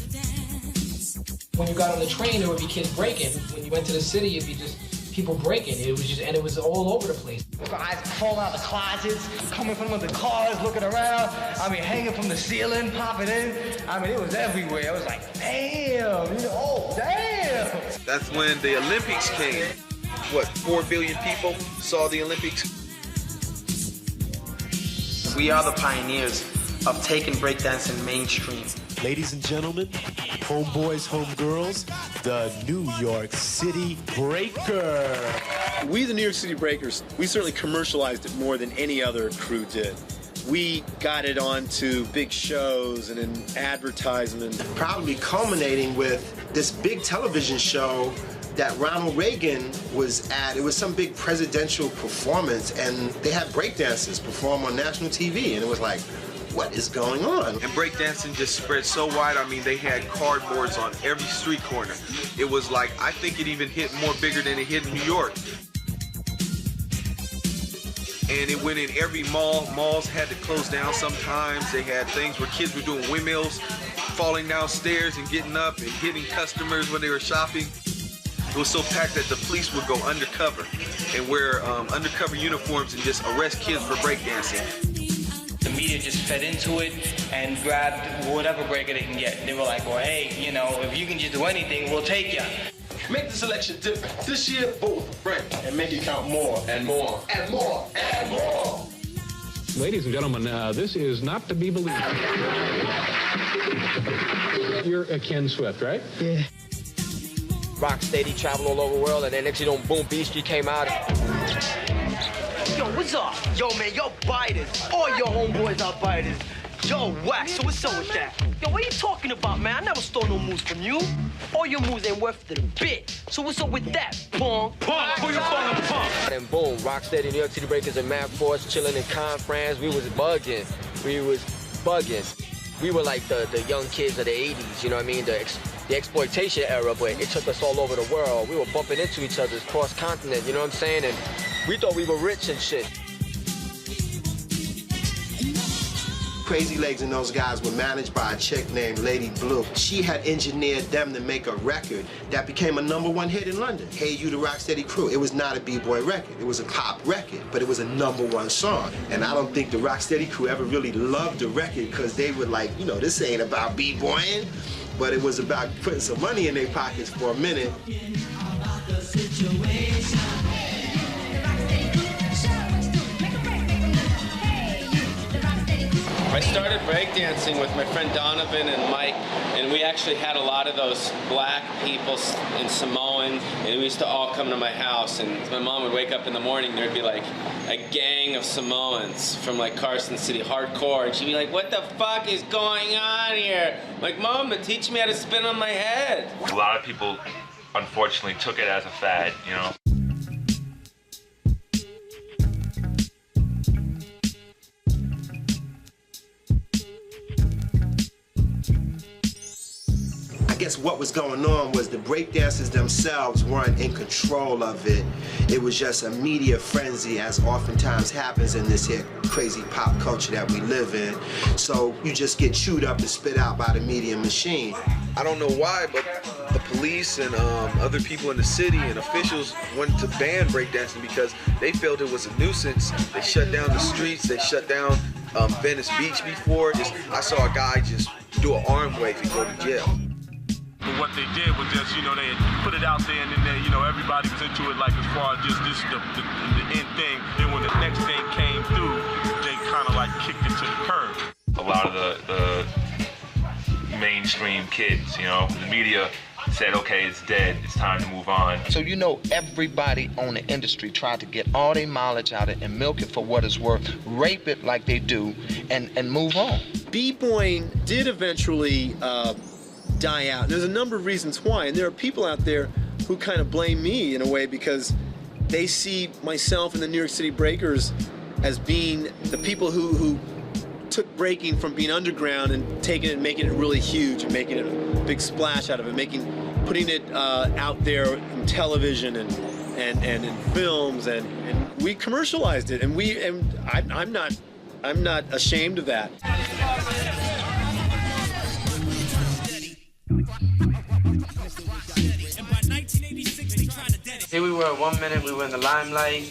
Speaker 12: When you got on the train, there would be kids breaking. When you went to the city, it'd be just people breaking. It was all over the place.
Speaker 22: Guys falling out of the closets, coming from the cars, looking around. I mean, hanging from the ceiling, popping in. I mean, it was everywhere. I was like, damn, oh, damn.
Speaker 20: That's when the Olympics came. What, 4 billion people saw the Olympics?
Speaker 4: We are the pioneers of taking breakdancing mainstream.
Speaker 17: Ladies and gentlemen, homeboys, homegirls, the New York City Breaker.
Speaker 21: We, the New York City Breakers, we certainly commercialized it more than any other crew did. We got it onto big shows and in advertisements.
Speaker 25: Probably culminating with this big television show that Ronald Reagan was at. It was some big presidential performance, and they had breakdancers perform on national TV, and it was like, what is going on?
Speaker 20: And breakdancing just spread so wide. I mean, they had cardboards on every street corner. It was like, I think it even hit more bigger than it hit in New York. And it went in every mall. Malls had to close down sometimes. They had things where kids were doing windmills, falling downstairs and getting up and hitting customers when they were shopping. It was so packed that the police would go undercover and wear undercover uniforms and just arrest kids for breakdancing.
Speaker 22: The media just fed into it and grabbed whatever breaker they can get. They were like, well, hey, if you can just do anything, we'll take you.
Speaker 23: Make the selection different. This year, both break and make it count more and more and more and more.
Speaker 24: Ladies and gentlemen, this is not to be believed. You're Ken Swift, right?
Speaker 27: Yeah.
Speaker 14: Rocksteady traveled all over the world, and then next you know, boom, B Street came out.
Speaker 22: Yo, what's up? Yo, man, y'all biters. All your homeboys are biters. Yo, whack, so what's up with that? Yo, what are you talking about, man? I never stole no moves from you. All your moves ain't worth the bit. So what's up with that, punk? Punk, who you calling punk?
Speaker 14: And boom, Rocksteady, New York City Breakers, and Mad Force chilling in Con France. We was bugging. We were like the young kids of the 80s, you know what I mean? The exploitation era, but it took us all over the world. We were bumping into each other cross-continent, you know what I'm saying? And we thought we were rich and shit.
Speaker 25: Crazy Legs and those guys were managed by a chick named Lady Blue. She had engineered them to make a record that became a #1 hit in London. Hey You, the Rocksteady Crew. It was not a B-boy record. It was a pop record, but it was a #1 song. And I don't think the Rocksteady Crew ever really loved the record because they were like, this ain't about B-boying, but it was about putting some money in their pockets for a minute.
Speaker 1: I started breakdancing with my friend Donovan and Mike, and we actually had a lot of those black people and Samoans, and we used to all come to my house, and my mom would wake up in the morning, there'd be like a gang of Samoans from like Carson City, hardcore, and she'd be like, what the fuck is going on here? I'm like, Mom, teach me how to spin on my head.
Speaker 28: A lot of people, unfortunately, took it as a fad,
Speaker 25: I guess what was going on was the breakdancers themselves weren't in control of it. It was just a media frenzy, as oftentimes happens in this here crazy pop culture that we live in. So you just get chewed up and spit out by the media machine.
Speaker 20: I don't know why, but the police and other people in the city and officials wanted to ban breakdancing because they felt it was a nuisance. They shut down the streets, they shut down Venice Beach before. I saw a guy just do an arm wave and go to jail.
Speaker 6: But what they did was just, they put it out there and then, everybody was into it like as far as just this, the end thing. Then when the next thing came through, they kind of like kicked it to the curb.
Speaker 28: A lot of the mainstream kids, the media said, okay, it's dead, it's time to move on.
Speaker 3: So everybody on the industry tried to get all their mileage out of it and milk it for what it's worth, rape it like they do, and move on.
Speaker 17: B-boying did eventually die out. There's a number of reasons why, and there are people out there who kind of blame me in a way because they see myself and the New York City Breakers as being the people who took breaking from being underground and taking it and making it really huge and making it a big splash out of it, putting it out there in television and in films, and we commercialized it, and I'm not ashamed of that.
Speaker 27: Here we were, 1 minute we were in the limelight.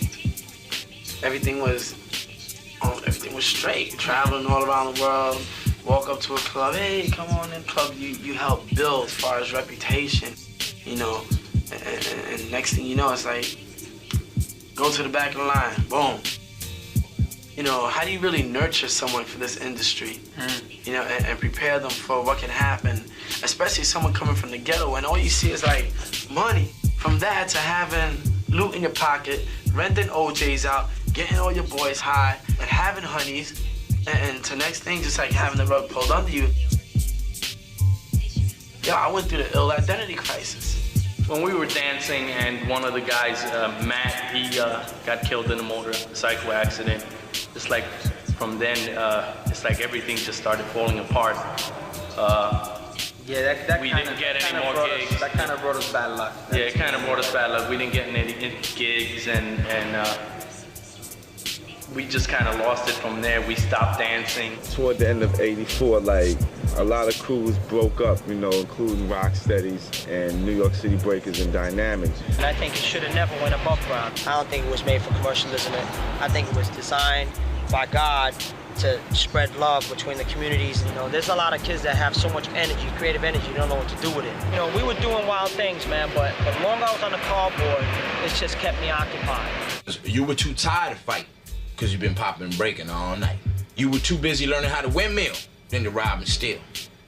Speaker 27: Everything was straight. Traveling all around the world, walk up to a club, hey, come on in, club. You help build as far as reputation, and next thing you know, it's like, go to the back of the line, boom. How do you really nurture someone for this industry? And prepare them for what can happen, especially someone coming from the ghetto, and all you see is like money. From that to having loot in your pocket, renting OJs out, getting all your boys high, and having honeys, and to next thing, just like having the rug pulled under you. Yo, I went through the ill identity crisis.
Speaker 5: When we were dancing and one of the guys, Matt, he got killed in a motorcycle accident. It's like from then, it's like everything just started falling apart.
Speaker 27: Yeah, that
Speaker 5: we didn't get any more gigs.
Speaker 27: That kind of brought us bad luck.
Speaker 5: Yeah, it kind of brought us bad luck. We didn't get any gigs, and we just kind of lost it from there. We stopped dancing.
Speaker 7: Toward the end of '84, like a lot of crews broke up, including Rocksteady's and New York City Breakers and Dynamics.
Speaker 14: And I think it should have never went above ground. I don't think it was made for commercialism. I think it was designed by God to spread love between the communities. There's a lot of kids that have so much energy, creative energy, you don't know what to do with it. We were doing wild things, man, but the longer I was on the cardboard, it just kept me occupied.
Speaker 9: You were too tired to fight because you've been popping and breaking all night. You were too busy learning how to windmill than to rob and steal.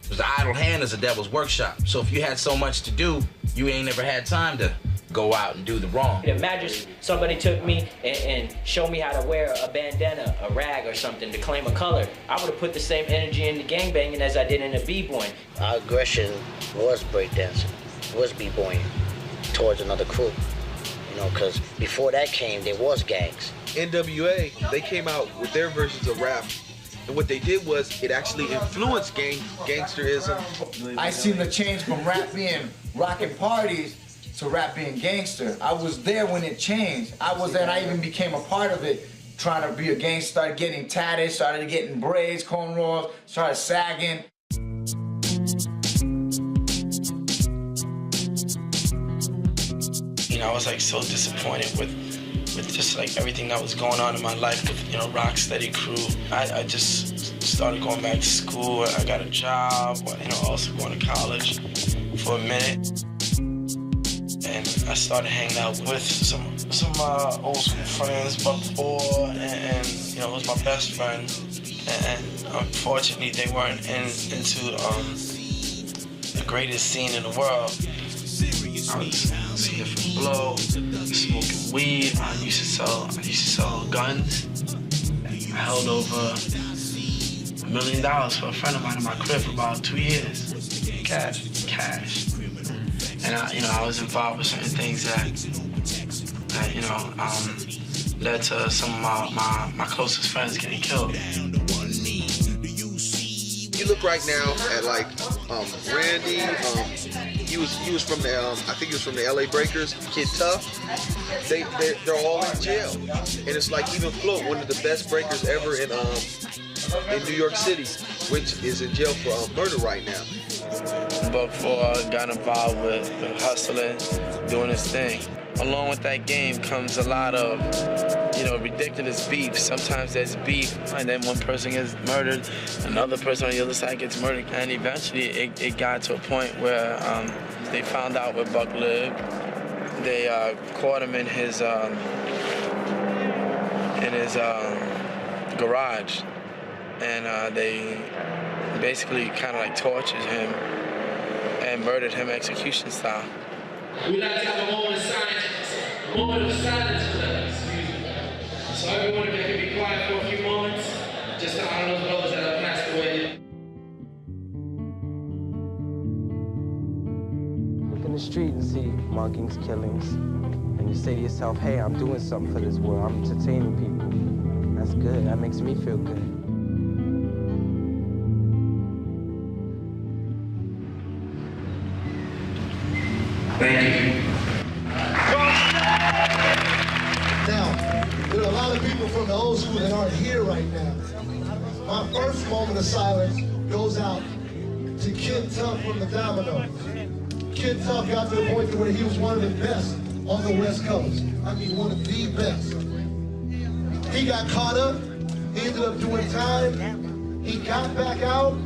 Speaker 9: Because the idle hand is a devil's workshop. So if you had so much to do, you ain't never had time to go out and do the wrong.
Speaker 15: Imagine somebody took me and showed me how to wear a bandana, a rag or something to claim a color. I would have put the same energy into gangbanging as I did in the b-boying.
Speaker 16: Our aggression was breakdancing, was b-boying towards another crew. Because before that came, there was gangs.
Speaker 20: NWA, they came out with their versions of rap. And what they did was it actually influenced gangsterism.
Speaker 18: I seen the change from rap being rockin' parties to rap being gangster. I was there when it changed. I was there and I even became a part of it, trying to be a gangster, started getting tatted, started getting braids, cornrows, started sagging.
Speaker 27: I was like so disappointed with just like everything that was going on in my life with, Rocksteady crew. I just started going back to school. I got a job, also going to college for a minute. And I started hanging out with some old school friends, Buck Four, and it was my best friend. And unfortunately, they weren't into the greatest scene in the world. I was sniffing blow, smoking weed. I used to sell guns. I held over $1 million for a friend of mine in my crib for about 2 years. Cash. And I was involved with certain things that led to some of my closest friends getting killed.
Speaker 20: You look right now at like Randy. He was from the I think he was from the LA Breakers. Kid Tough. They're all in jail, and it's like even Float, one of the best breakers ever in New York City, which is in jail for murder right now.
Speaker 2: Buck 4 got involved with hustling, doing his thing. Along with that game comes a lot of, ridiculous beef. Sometimes there's beef, and then one person gets murdered, another person on the other side gets murdered, and eventually it got to a point where they found out where Buck lived. They caught him in his garage, and they basically kind of like tortured him and murdered him execution style.
Speaker 8: We'd like to have a moment of silence for them. So everyone, if they can be quiet for a few moments, just to honor those brothers that have passed away.
Speaker 10: Look in the street and see muggings, killings, and you say to yourself, hey, I'm doing something for this world. I'm entertaining people. That's good. That makes me feel good.
Speaker 8: Thank you.
Speaker 11: Now, there are a lot of people from the old school that aren't here right now. My first moment of silence goes out to Kid Tough from the Dominoes. Kid Tough got to the point where he was one of the best on the West Coast. I mean, one of the best. He got caught up. He ended up doing time. He got back out.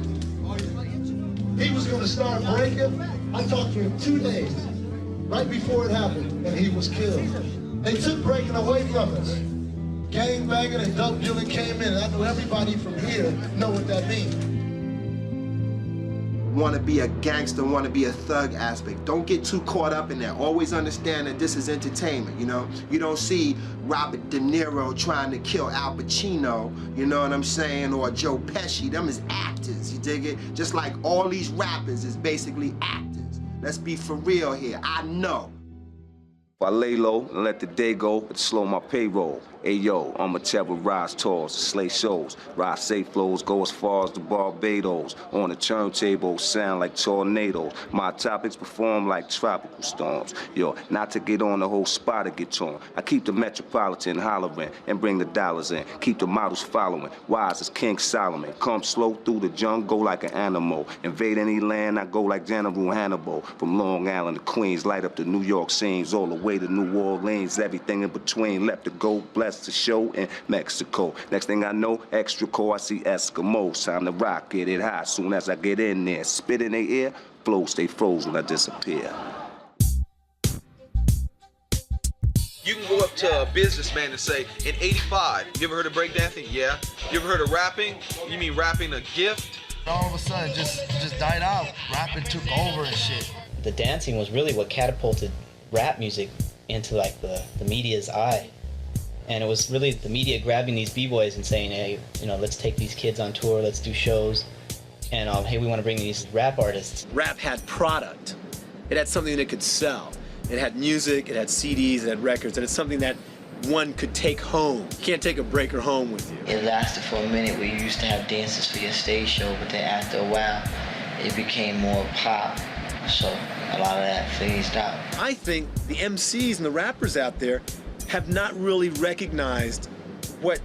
Speaker 11: He was going to start breaking. I talked to him 2 days right before it happened, and he was killed. They took breaking away from us. Gang banging and dope dealing came in. I know everybody from here know what that means.
Speaker 25: Want to be a gangster, want to be a thug aspect. Don't get too caught up in that. Always understand that this is entertainment, You don't see Robert De Niro trying to kill Al Pacino, you know what I'm saying, or Joe Pesci. Them is actors, you dig it? Just like all these rappers is basically actors. Let's be for real here. I know.
Speaker 7: I lay low and let the day go, but slow my payroll. Ayo, I'ma travel rise tours, slay shows, ride safe flows, go as far as the Barbados. On the turntable, sound like tornadoes. My topics perform like tropical storms. Yo, not to get on the whole spot to get torn. I keep the Metropolitan hollering and bring the dollars in. Keep the models following, wise as King Solomon. Come slow through the jungle like an animal. Invade any land, I go like General Hannibal. From Long Island to Queens, light up the New York scenes, all the way to New Orleans, everything in between. Left to go, blessed to show in Mexico. Next thing I know, extra cold, I see Eskimos. Time to rock, get it hot. Soon as I get in there, spit in their ear, flow stay frozen, I disappear.
Speaker 20: You can go up to a businessman and say, in '85, you ever heard of breakdancing? Yeah. You ever heard of rapping? You mean rapping a gift?
Speaker 18: All of a sudden, just died out. Rapping took over and shit.
Speaker 12: The dancing was really what catapulted rap music into like the media's eye. And it was really the media grabbing these b-boys and saying, hey, let's take these kids on tour, let's do shows, and hey, we want to bring these rap artists.
Speaker 17: Rap had product. It had something that it could sell. It had music, it had CDs, it had records, and it's something that one could take home. You can't take a breaker home with you.
Speaker 13: It lasted for a minute where you used to have dances for your stage show, but then after a while, it became more pop. So a lot of that phased out.
Speaker 17: I think the MCs and the rappers out there have not really recognized what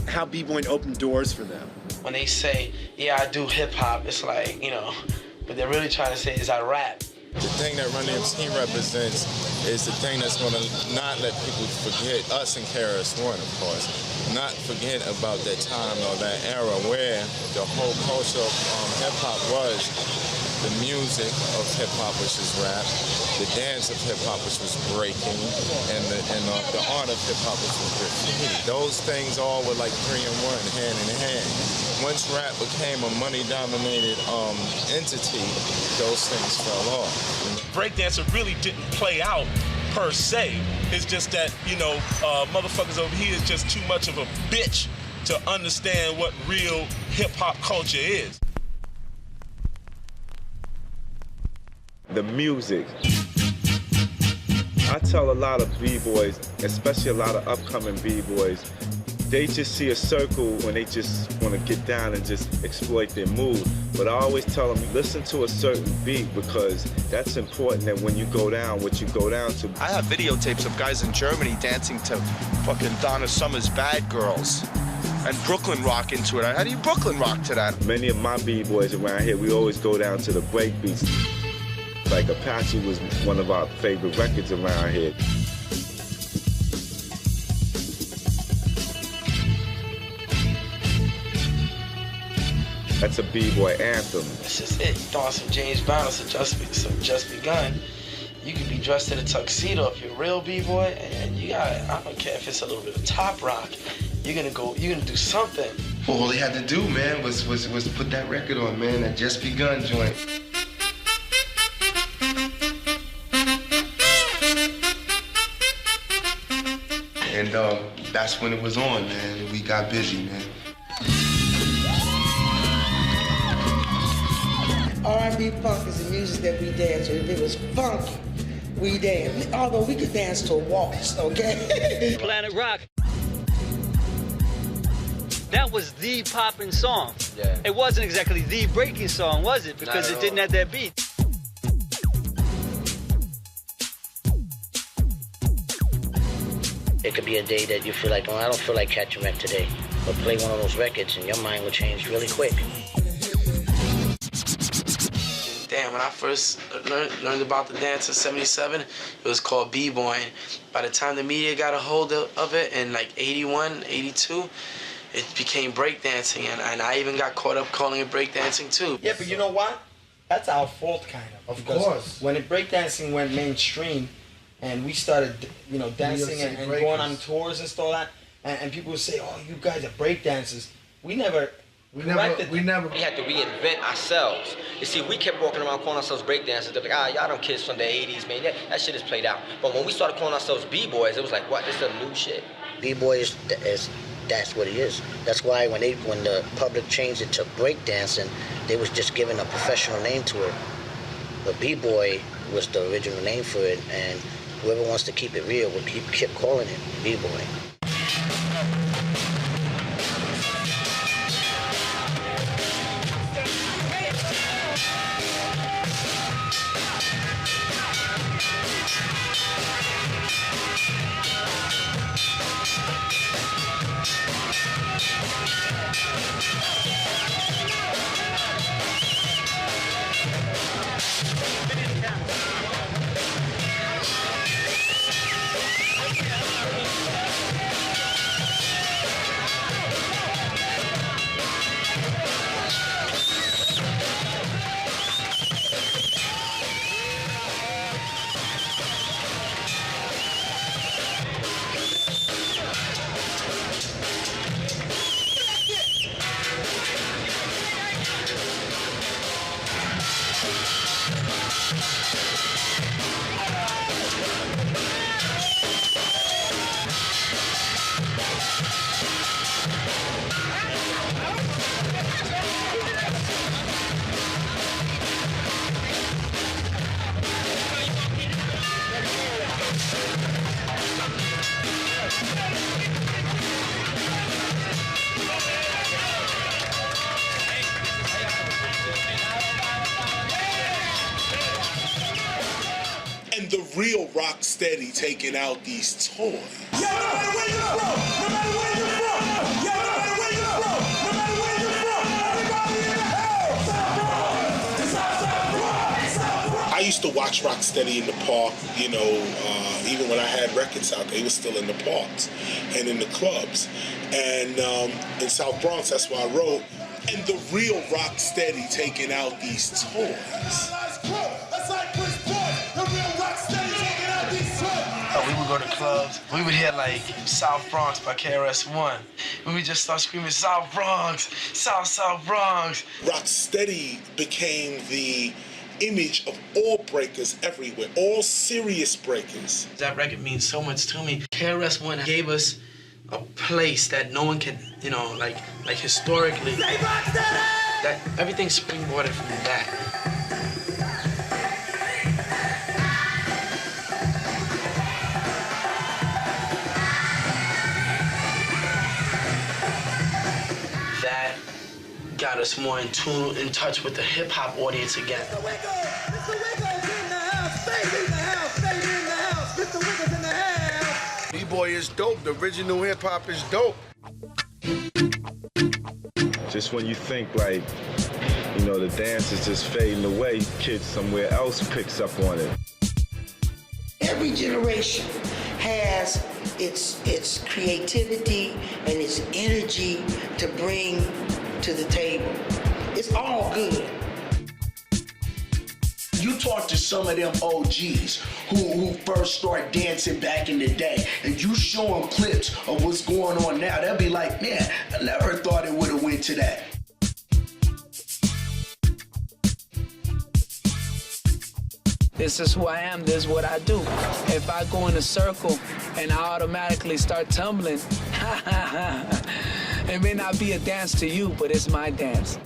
Speaker 17: how b-boying opened doors for them.
Speaker 2: When they say, yeah, I do hip-hop, it's like, but they're really trying to say is I rap.
Speaker 19: The thing that Run DMC represents is the thing that's going to not let people forget, us and KRS-One, of course, not forget about that time or that era where the whole culture of hip-hop was the music of hip-hop, which is rap, the dance of hip-hop, which was breaking, and the art of hip-hop, which was graffiti. Those things all were like 3 in 1, hand in hand. Once rap became a money-dominated entity, those things fell off.
Speaker 6: Breakdancer really didn't play out per se. It's just that, motherfuckers over here is just too much of a bitch to understand what real hip-hop culture is.
Speaker 7: The music. I tell a lot of b-boys, especially a lot of upcoming b-boys,
Speaker 19: They just see a circle when they just want to get down and just exploit their mood. But I always tell them, listen to a certain beat because that's important that when you go down, what you go down to.
Speaker 1: I have videotapes of guys in Germany dancing to fucking Donna Summer's Bad Girls and Brooklyn rock into it. How do you Brooklyn rock to that?
Speaker 19: Many of my B-boys around here, we always go down to the break beats. Like Apache was one of our favorite records around here. That's a B-boy anthem.
Speaker 2: That's just it. You throw on some James Brown or some Just Begun. You could be dressed in a tuxedo if you're a real B-boy, and you got, I don't care if it's a little bit of top rock, you're gonna do something.
Speaker 4: Well, all he had to do, man, was put that record on, man, that Just Begun joint. And that's when it was on, man. We got busy, man.
Speaker 21: R&B funk is the music that we dance to. If it was funky, we dance. Although we could dance to a waltz, okay?
Speaker 22: Planet Rock. That was the popping song.
Speaker 9: Yeah.
Speaker 22: It wasn't exactly the breaking song, was it? Because it didn't have that beat.
Speaker 16: It could be a day that you feel like, oh, I don't feel like catching wreck today. But play one of those records and your mind will change really quick.
Speaker 2: Damn, when I first learned about the dance in '77, it was called b-boying. By the time the media got a hold of it in like '81, '82, it became breakdancing, and I even got caught up calling it breakdancing too.
Speaker 18: Yeah, but you know what? That's our fault, kind of.
Speaker 2: Of
Speaker 18: Because
Speaker 2: course.
Speaker 18: when breakdancing went mainstream, and we started, dancing and going on tours and stuff like that, and people would say, "Oh, you guys are breakdancers." We never corrected them.
Speaker 14: We had to reinvent ourselves. You see, we kept walking around calling ourselves breakdancers. They're like, y'all them kids from the 80s, man. That shit is played out. But when we started calling ourselves B-boys, it was like, what? This is a new shit.
Speaker 16: B-boy that's what it is. That's why when the public changed it to breakdancing, they was just giving a professional name to it. But B-boy was the original name for it, and whoever wants to keep it real will keep calling it B-boy.
Speaker 23: And the real Rocksteady taking out these toys.
Speaker 8: Yeah, no matter where you're from, no matter where you're from. Yeah, no matter where you're from, no matter where you're from. Everybody in the house. South Bronx.
Speaker 23: I used to watch Rocksteady in the park, even when I had records out, they were still in the parks and in the clubs. And in South Bronx, that's why I wrote, and the real Rocksteady taking out these toys.
Speaker 8: That's like Chris Boy, the real Rocksteady taking out these toys.
Speaker 2: We would go to clubs. We would hear like South Bronx by KRS-One. We would just start screaming South Bronx, South Bronx.
Speaker 23: Rocksteady became the image of all breakers everywhere, all serious breakers.
Speaker 2: That record means so much to me. KRS-One gave us a place that no one can, like historically. That everything springboarded from that. got us more in tune, in touch with the hip hop audience again.
Speaker 3: B-boy is dope. The original hip hop is dope.
Speaker 5: Just when you think like, you know, the dance is just fading away, kids somewhere else picks up on it.
Speaker 21: Every generation has its creativity and its energy to bring to the table. It's all good.
Speaker 10: You talk to some of them OGs who first started dancing back in the day, and you show them clips of what's going on now, they'll be like, man, I never thought it would have went to that.
Speaker 15: This is who I am, this is what I do. If I go in a circle and I automatically start tumbling, it may not be a dance to you, but it's my dance.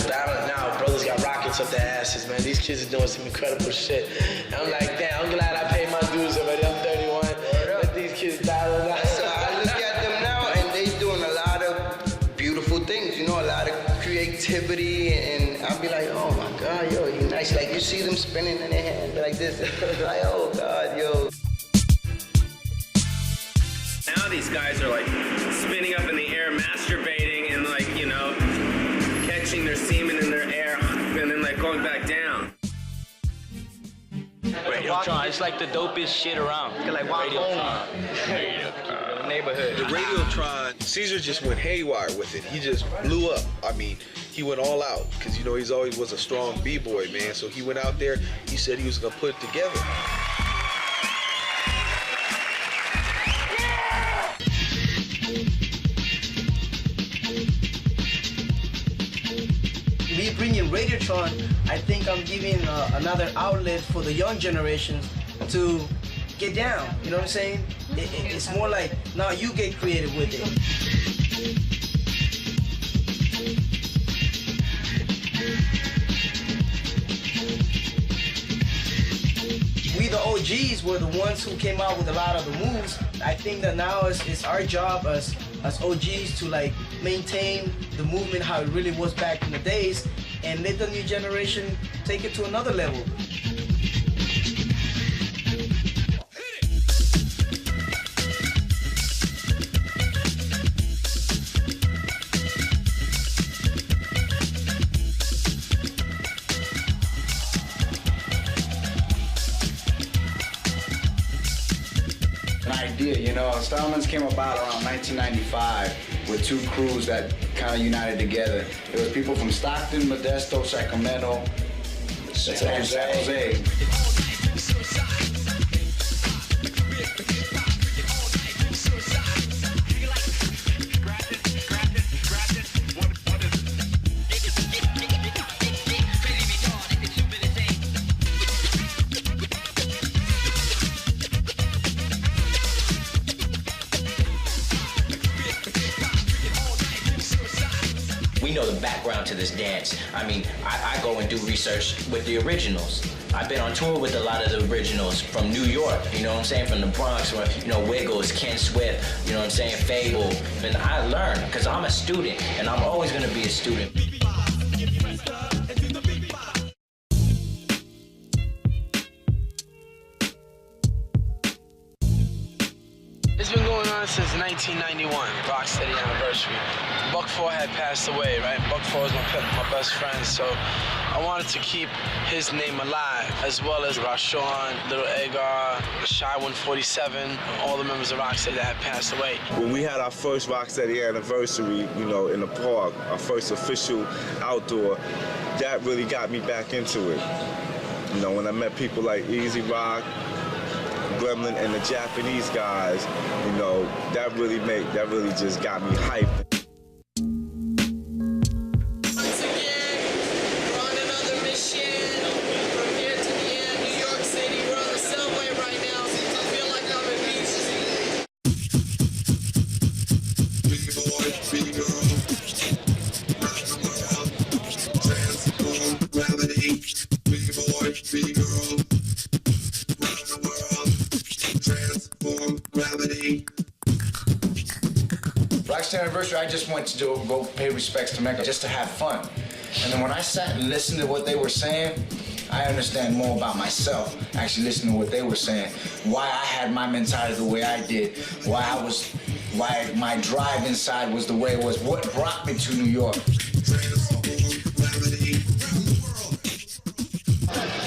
Speaker 2: Now, brothers got rockets up their asses, man. These kids are doing some incredible shit. And I'm like, damn, I'm glad I paid my dues already. I'm 31. Let these kids die.
Speaker 4: So I look at them now, and they doing a lot of beautiful things, you know, a lot of creativity, and I'll be like, oh my God, yo, you nice. Like, you see them spinning in their hand like this. Like, oh God, yo.
Speaker 24: Now these guys are like spinning up in the air, masturbating, and like, you know, catching their semen in their air, and then like going back down.
Speaker 22: Radiotron, it's like the dopest shit around.
Speaker 20: Like
Speaker 22: Radiotron. Neighborhood.
Speaker 20: The Radiotron, Caesar just went haywire with it. He just blew up. I mean, he went all out because, you know, he's always was a strong B-boy, man. So he went out there, he said he was going to put it together.
Speaker 26: Me bringing Radiotron, I think I'm giving another outlet for the young generations to get down. You know what I'm saying? It's more like now you get creative with it. We the OGs were the ones who came out with a lot of the moves. I think that now it's our job as OGs to like maintain the movement how it really was back in the days and let the new generation take it to another level.
Speaker 18: Idea, you know, Starman's came about around 1995 with two crews that kind of united together. It was people from Stockton, Modesto, Sacramento, and San Jose.
Speaker 9: We know the background to this dance. I mean, I go and do research with the originals. I've been on tour with a lot of the originals from New York, you know what I'm saying, from the Bronx, where, you know, Wiggles, Ken Swift, you know what I'm saying, Fable. And I learn, because I'm a student, and I'm always going to be a student.
Speaker 2: It's been going on since 1991, Rocksteady anniversary. Buck 4 had passed away, right? Buck 4 was my best friend, so I wanted to keep his name alive, as well as Rashawn, Little Agar, Shy 147, all the members of Rocksteady that had passed away.
Speaker 5: When we had our first Rocksteady anniversary, you know, in the park, our first official outdoor, that really got me back into it. You know, when I met people like Easy Rock, Gremlin, and the Japanese guys, you know, that really just got me hyped.
Speaker 18: Black's anniversary, I just went to go pay respects to Mecca just to have fun. And then when I sat and listened to what they were saying, I understand more about myself, actually listening to what they were saying, why I had my mentality the way I did, why my drive inside was the way it was, what brought me to New York.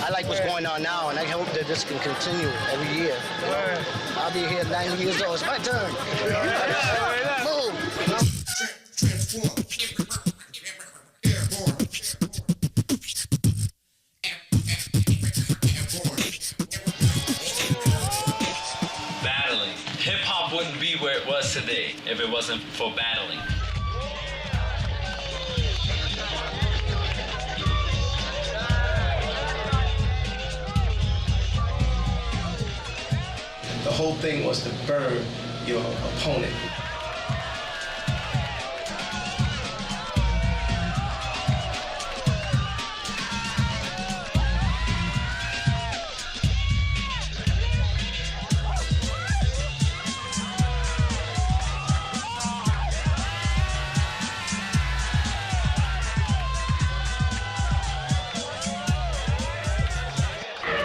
Speaker 16: I like what's going on now, and I hope that this can continue every year. I'll be here 90 years old. It's my turn. Move. You know?
Speaker 6: Battling. Hip-hop wouldn't be where it was today if it wasn't for battling.
Speaker 26: The whole thing was to burn your opponent.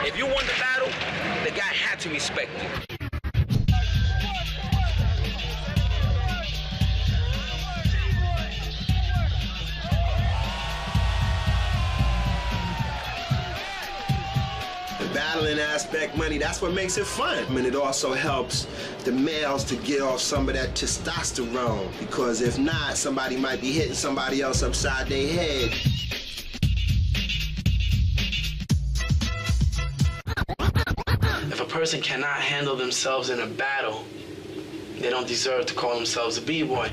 Speaker 9: If you won the battle, the guy had to respect you.
Speaker 11: Battling aspect, money, that's what makes it fun. And it also helps the males to get off some of that testosterone, because if not, somebody might be hitting somebody else upside their head.
Speaker 2: If a person cannot handle themselves in a battle, they don't deserve to call themselves a b-boy.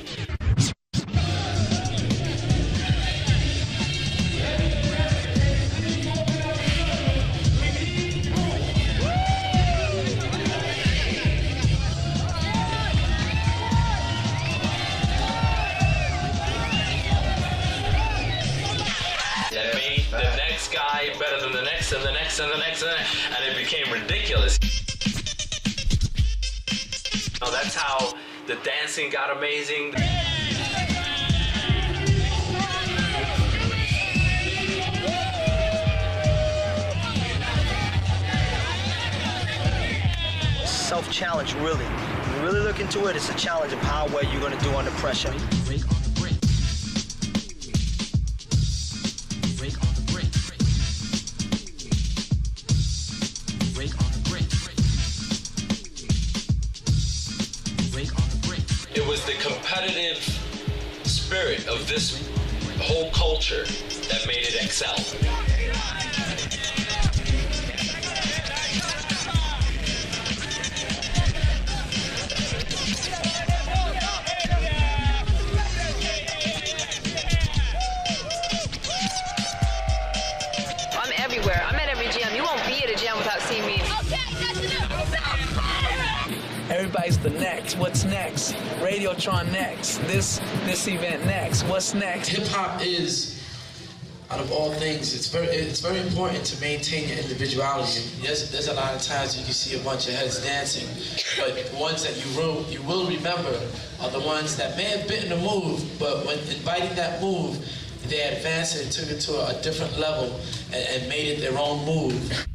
Speaker 6: That made the next guy better than the next and the next and the next and it became ridiculous. So that's how the dancing got amazing.
Speaker 14: Self-challenge, really. When you really look into it, it's a challenge of how well you're going to do under pressure.
Speaker 6: It was the competitive spirit of this whole culture that made it excel.
Speaker 12: I'm everywhere. I'm at every jam. You won't be at a jam without seeing me.
Speaker 15: Everybody's the next. What's next? Radiotron next. This event next. What's next?
Speaker 2: Hip hop is, out of all things, it's very important to maintain your individuality. There's a lot of times you can see a bunch of heads dancing, but the ones that you will remember are the ones that may have bitten a move, but when inviting that move, they advanced it and took it to a different level and made it their own move.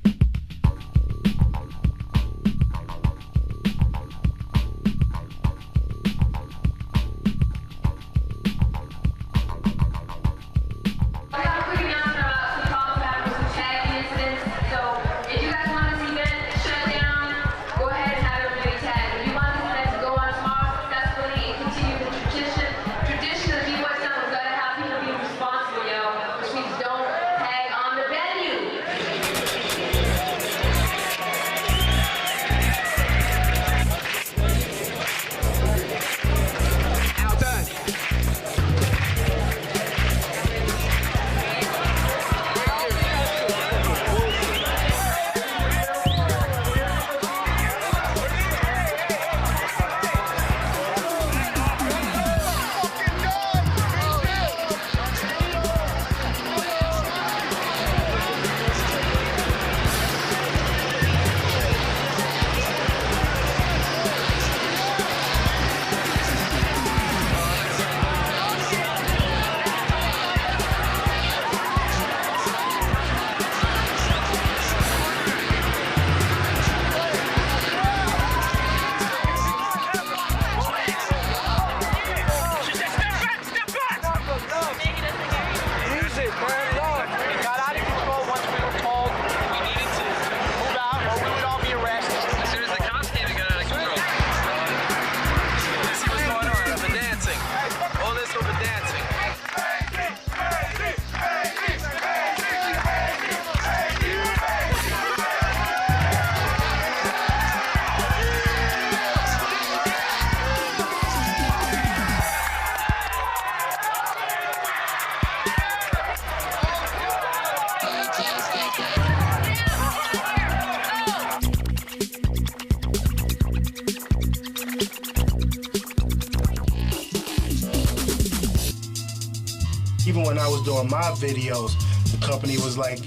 Speaker 3: Even when I was doing my videos, the company was like,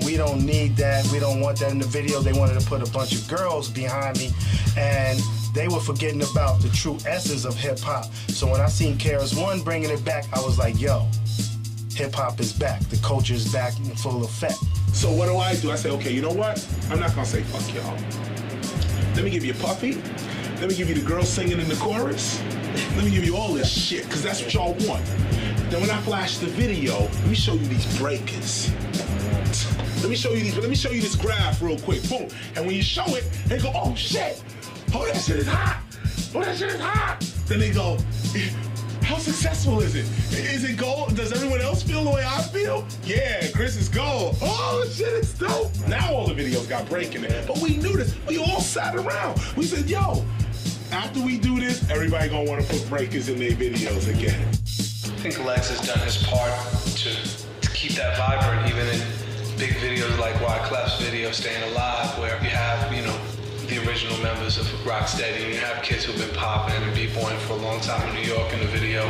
Speaker 3: we don't need that, we don't want that in the video. They wanted to put a bunch of girls behind me, and they were forgetting about the true essence of hip-hop. So when I seen KRS-One bringing it back, I was like, yo, hip-hop is back. The culture is back in full effect.
Speaker 23: So what do? I say, okay, you know what? I'm not gonna say fuck y'all. Let me give you Puffy. Let me give you the girls singing in the chorus. Let me give you all this shit, because that's what y'all want. Then when I flash the video, let me show you these breakers. Let me show you this graph real quick. Boom. And when you show it, they go, oh shit. Oh, that shit is hot. Oh, that shit is hot. Then they go, how successful is it? Is it gold? Does everyone else feel the way I feel? Yeah, Chris is gold. Oh, shit, it's dope. Now all the videos got breaking it. But we knew this. We all sat around. We said, yo, after we do this, everybody gonna want to put breakers in their videos again.
Speaker 1: I think Lex has done his part to keep that vibrant, even in big videos like Wyclef's video, Staying Alive, where you have, you know, the original members of Rocksteady, and you have kids who've been popping and b-boying for a long time in New York in the video.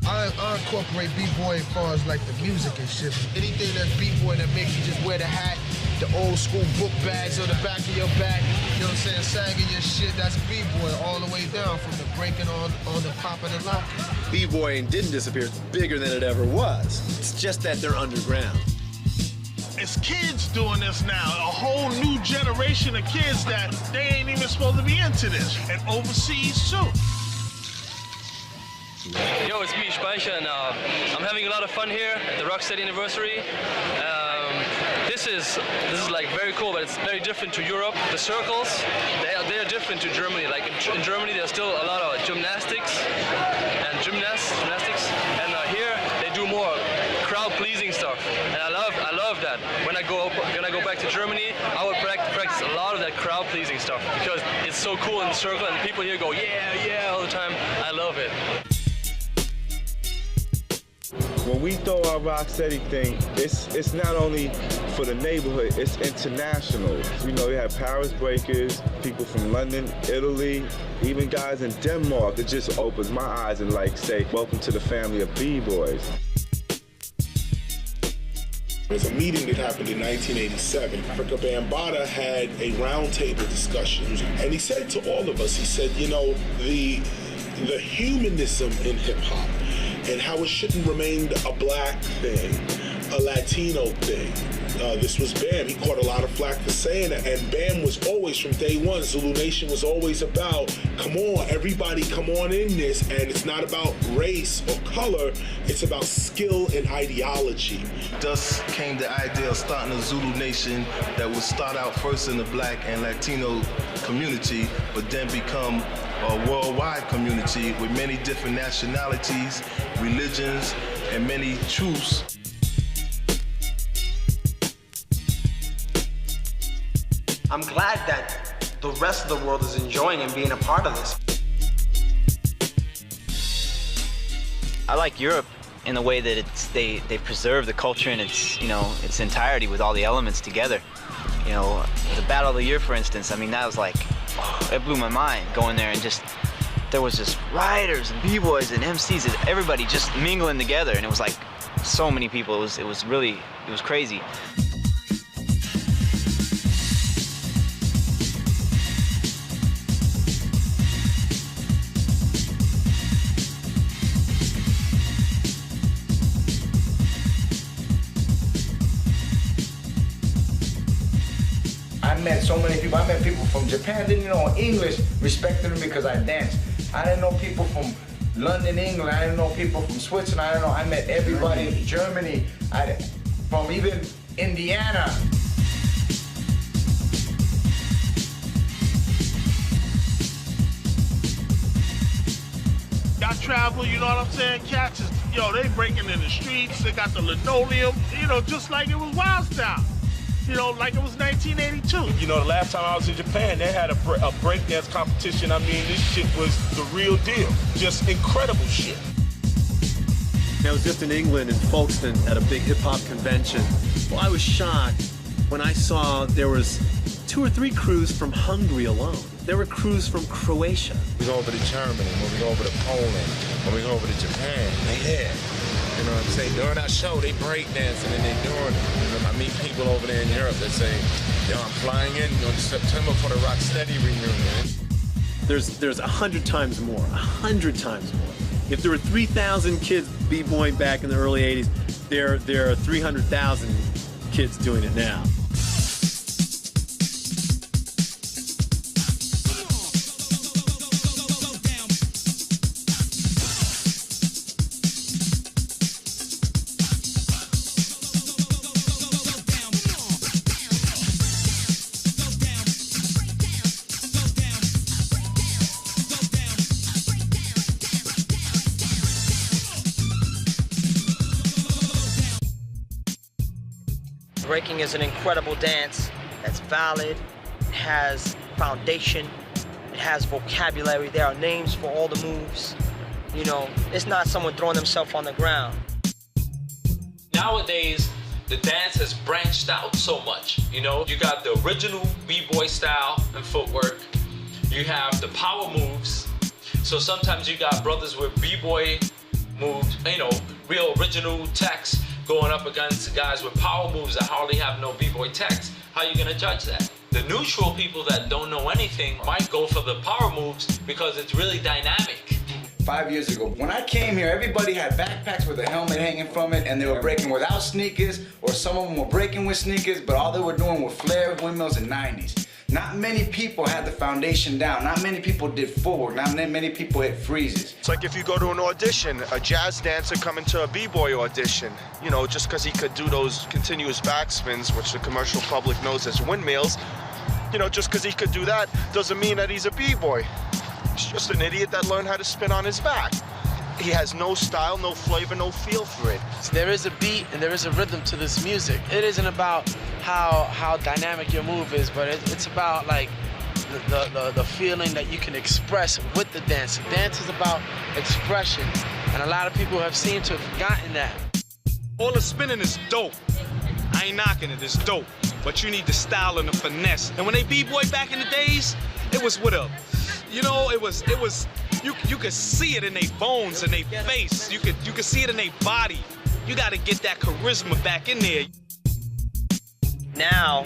Speaker 7: I incorporate b-boy as far as like the music and shit. Anything that's b-boy that makes you just wear the hat, the old school book bags on the back of your back, you know what I'm saying, sagging your shit, that's b-boy all the way down from the breaking on the popping and locking.
Speaker 13: B-boying didn't disappear, it's bigger than it ever was. It's just that they're underground.
Speaker 17: It's kids doing this now, a whole new generation of kids that they ain't even supposed to be into this, and overseas too.
Speaker 19: Yo, it's me, Speicher, and I'm having a lot of fun here at the Rocksteady anniversary. This is like very cool, but it's very different to Europe. The circles, they are different to Germany. Like in Germany, there's still a lot of gymnastics, and here they do more crowd-pleasing stuff, and I love that. When I go back to Germany, I would practice a lot of that crowd-pleasing stuff because it's so cool in the circle, and people here go yeah all the time. I love it.
Speaker 5: When we throw our Rocksteady thing, it's not only for the neighborhood, it's international. You know, we have Paris breakers, people from London, Italy, even guys in Denmark. It just opens my eyes and like say, welcome to the family of B-boys.
Speaker 23: There's a meeting that happened in 1987. Africa Bambaataa had a roundtable discussion, and he said to all of us, he said, you know, the humanism in hip-hop and how it shouldn't remain a black thing, a Latino thing. This was Bam. He caught a lot of flack for saying that, and Bam was always, from day one, Zulu Nation was always about, come on, everybody come on in this, and it's not about race or color, it's about skill and ideology.
Speaker 25: Thus came the idea of starting a Zulu Nation that would start out first in the black and Latino community, but then become a worldwide community with many different nationalities, religions, and many truths.
Speaker 27: I'm glad that the rest of the world is enjoying and being a part of this.
Speaker 28: I like Europe in the way that they preserve the culture in its entirety with all the elements together. You know, the Battle of the Year, for instance, I mean, that was like, it blew my mind going there, and just there was just writers and b-boys and MCs and everybody just mingling together, and it was like so many people. It was crazy.
Speaker 18: I met so many people. I met people from Japan, didn't know English, respected them because I danced. I didn't know people from London, England. I didn't know people from Switzerland. I met everybody in Germany. From even Indiana.
Speaker 17: Y'all travel, you know what I'm saying? Cats is, they breaking in the streets. They got the linoleum, just like it was Wild Style. Like it was 1982.
Speaker 29: The last time I was in Japan, they had a breakdance competition. I mean, this shit was the real deal. Just incredible shit.
Speaker 13: I was just in England, in Folkestone, at a big hip-hop convention. Well, I was shocked when I saw there was 2 or 3 crews from Hungary alone. There were crews from Croatia.
Speaker 30: We go over to Germany, when we go over to Poland, when we go over to Japan, they here.
Speaker 9: You know what I'm saying? During our show, they break dancing and they doing it. You know, I meet people over there in Europe that say, yo, I'm flying in September for the Rocksteady reunion.
Speaker 13: There's 100 times more, 100 times more. If there were 3,000 kids b-boying back in the early 80s, there are 300,000 kids doing it now.
Speaker 14: Breaking is an incredible dance that's valid, it has foundation, it has vocabulary, there are names for all the moves. You know, it's not someone throwing themselves on the ground.
Speaker 6: Nowadays, the dance has branched out so much. You know, you got the original b-boy style and footwork. You have the power moves. So sometimes you got brothers with b-boy moves, you know, real original text going up against guys with power moves that hardly have no b-boy text. How are you gonna judge that? The neutral people that don't know anything might go for the power moves because it's really dynamic.
Speaker 18: 5 years ago, when I came here, everybody had backpacks with a helmet hanging from it, and they were breaking without sneakers, or some of them were breaking with sneakers, but all they were doing were flare windmills and 90s. Not many people had the foundation down. Not many people did footwork. Not many people hit freezes.
Speaker 4: It's like if you go to an audition, a jazz dancer coming to a b-boy audition, you know, just because he could do those continuous backspins, which the commercial public knows as windmills, you know, just because he could do that doesn't mean that he's a b-boy. He's just an idiot that learned how to spin on his back. He has no style, no flavor, no feel for it.
Speaker 2: There is a beat and there is a rhythm to this music. It isn't about how dynamic your move is, but it's about like the feeling that you can express with the dance. The dance is about expression, and a lot of people have seemed to have forgotten that.
Speaker 8: All the spinning is dope. I ain't knocking it, it's dope. But you need the style and the finesse. And when they b-boy back in the days, it was with a, you know, it was. You could see it in their bones and their face. You could see it in their body. You got to get that charisma back in there.
Speaker 14: Now,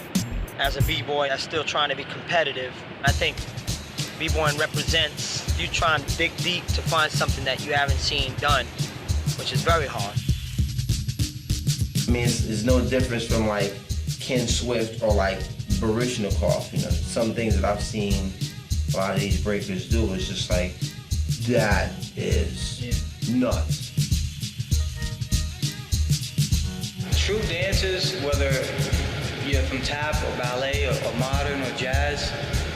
Speaker 14: as a b-boy that's still trying to be competitive, I think b-boying represents you trying to dig deep to find something that you haven't seen done, which is very hard.
Speaker 10: I mean, it's no difference from like Ken Swift or like Baryshnikov. You know, some things that I've seen a lot of these breakers do is just like, that is nuts.
Speaker 16: True dancers, whether you're from tap or ballet or modern or jazz,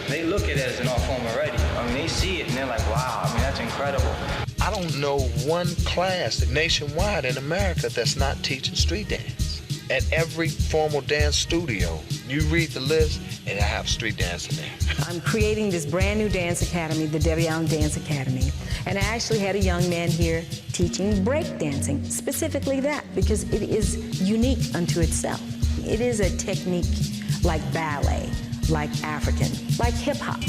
Speaker 16: they look at it as an art form already. I mean, they see it and they're like, wow, I mean, that's incredible.
Speaker 20: I don't know one class nationwide in America that's not teaching street dance. At every formal dance studio, you read the list and I have street dance in there.
Speaker 21: I'm creating this brand new dance academy, the Debbie Allen Dance Academy. And I actually had a young man here teaching break dancing, specifically that, because it is unique unto itself. It is a technique like ballet, like African, like hip hop.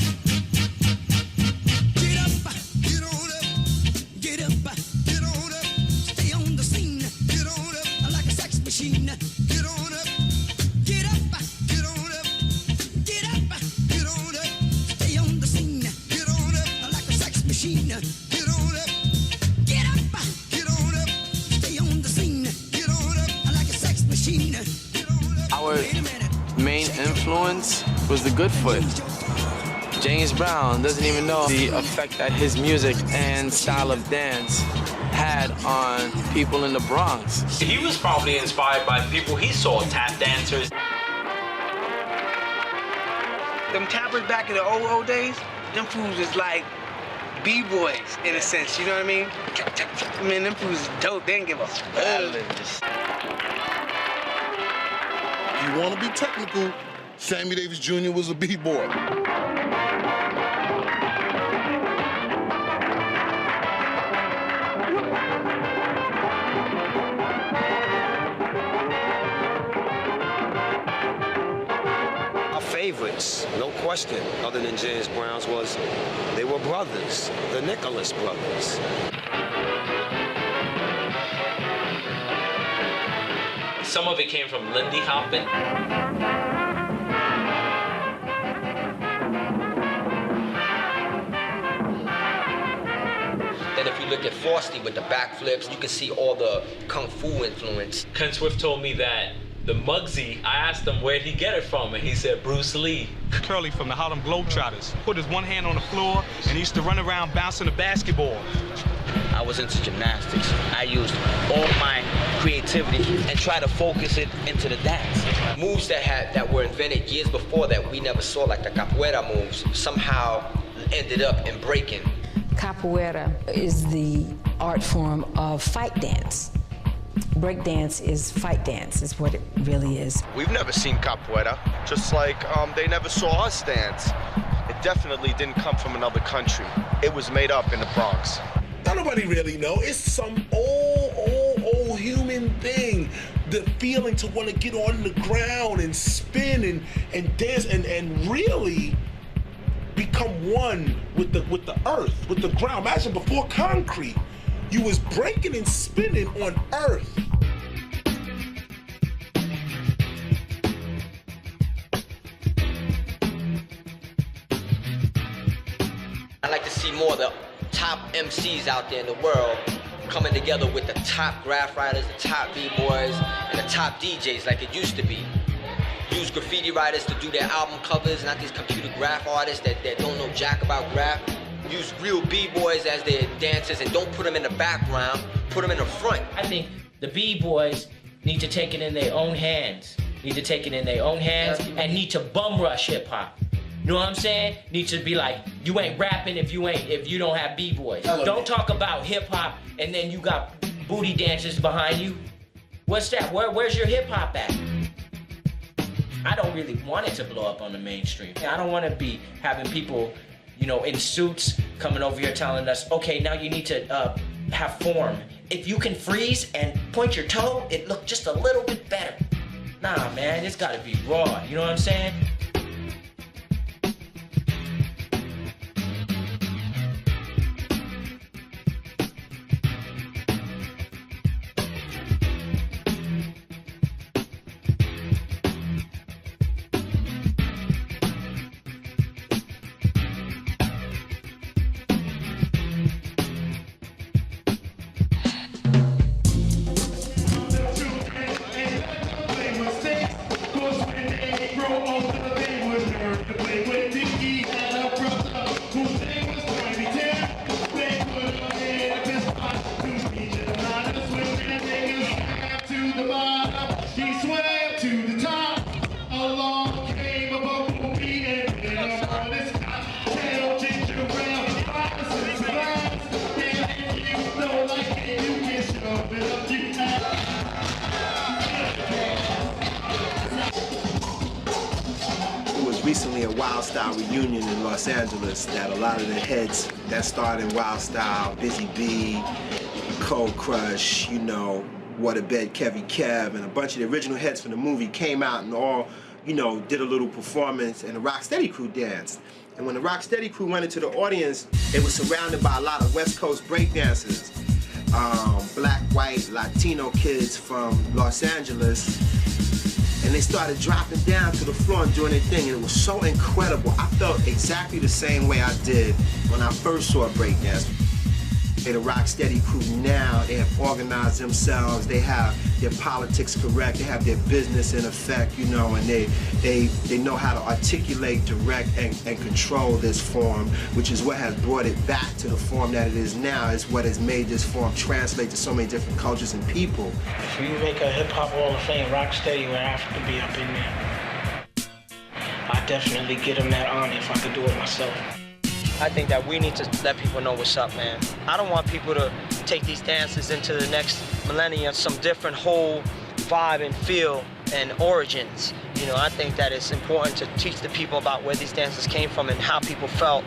Speaker 2: Our main influence was the good foot. James Brown doesn't even know the effect that his music and style of dance had on people in the Bronx.
Speaker 6: He was probably inspired by people he saw, tap dancers.
Speaker 22: Them tappers back in the old days, them fools was like B-boys in a sense, you know what I mean? Man, them fools is dope, they didn't give a fuck.
Speaker 23: You want to be technical, Sammy Davis Jr. was a B-boy.
Speaker 24: Our favorites, no question, other than James Brown's, was they were brothers, the Nicholas brothers.
Speaker 6: Some of it came from Lindy Hoppin.
Speaker 1: Then if you look at Frosty with the backflips, you can see all the Kung Fu influence.
Speaker 6: Ken Swift told me that the Muggsy, I asked him where'd he get it from, and he said Bruce Lee.
Speaker 8: Curly from the Harlem Globetrotters put his one hand on the floor and he used to run around bouncing the basketball.
Speaker 24: I was into gymnastics. I used all my creativity and tried to focus it into the dance.
Speaker 1: Moves that were invented years before that we never saw, like the capoeira moves, somehow ended up in breaking.
Speaker 21: Capoeira is the art form of fight dance. Break dance is fight dance, is what it really is.
Speaker 4: We've never seen capoeira, just like they never saw us dance. It definitely didn't come from another country. It was made up in the Bronx.
Speaker 23: Not nobody really know. It's some old human thing. The feeling to want to get on the ground and spin and dance and really become one with the earth, with the ground. Imagine before concrete, you was breaking and spinning on earth.
Speaker 1: I like to see more of the top MCs out there in the world coming together with the top graph writers, the top B-boys, and the top DJs like it used to be. Use graffiti writers to do their album covers, not these computer graph artists that don't know jack about graph. Use real B-boys as their dancers and don't put them in the background, put them in the front.
Speaker 3: I think the B-boys need to take it in their own hands. And need to bum rush hip-hop. You know what I'm saying? Need to be like, you ain't rapping if you don't have B-boys. Don't talk about hip-hop and then you got booty dancers behind you. What's that? Where's your hip-hop at? I don't really want it to blow up on the mainstream. I don't want to be having people, in suits coming over here telling us, okay, now you need to have form. If you can freeze and point your toe, it look just a little bit better. Nah, man, it's gotta be raw. You know what I'm saying?
Speaker 5: Recently a Wild Style reunion in Los Angeles that a lot of the heads that started in Wild Style, Busy B, Cold Crush, Waterbed Kevy Kev, and a bunch of the original heads from the movie came out and all, did a little performance, and the Rocksteady crew danced. And when the Rocksteady crew went into the audience, it was surrounded by a lot of West Coast breakdancers, black, white, Latino kids from Los Angeles. And they started dropping down to the floor and doing their thing, and it was so incredible. I felt exactly the same way I did when I first saw breakdance. The Rocksteady crew now, they have organized themselves, they have their politics correct, they have their business in effect, and they know how to articulate, direct, and control this form, which is what has brought it back to the form that it is now. It's what has made this form translate to so many different cultures and people.
Speaker 22: If we make a hip-hop Hall of Fame, Rocksteady would have to be up in there. I'd definitely get him that honor if I could do it myself.
Speaker 14: I think that we need to let people know what's up, man. I don't want people to take these dances into the next millennium, some different whole vibe and feel and origins. I think that it's important to teach the people about where these dances came from and how people felt,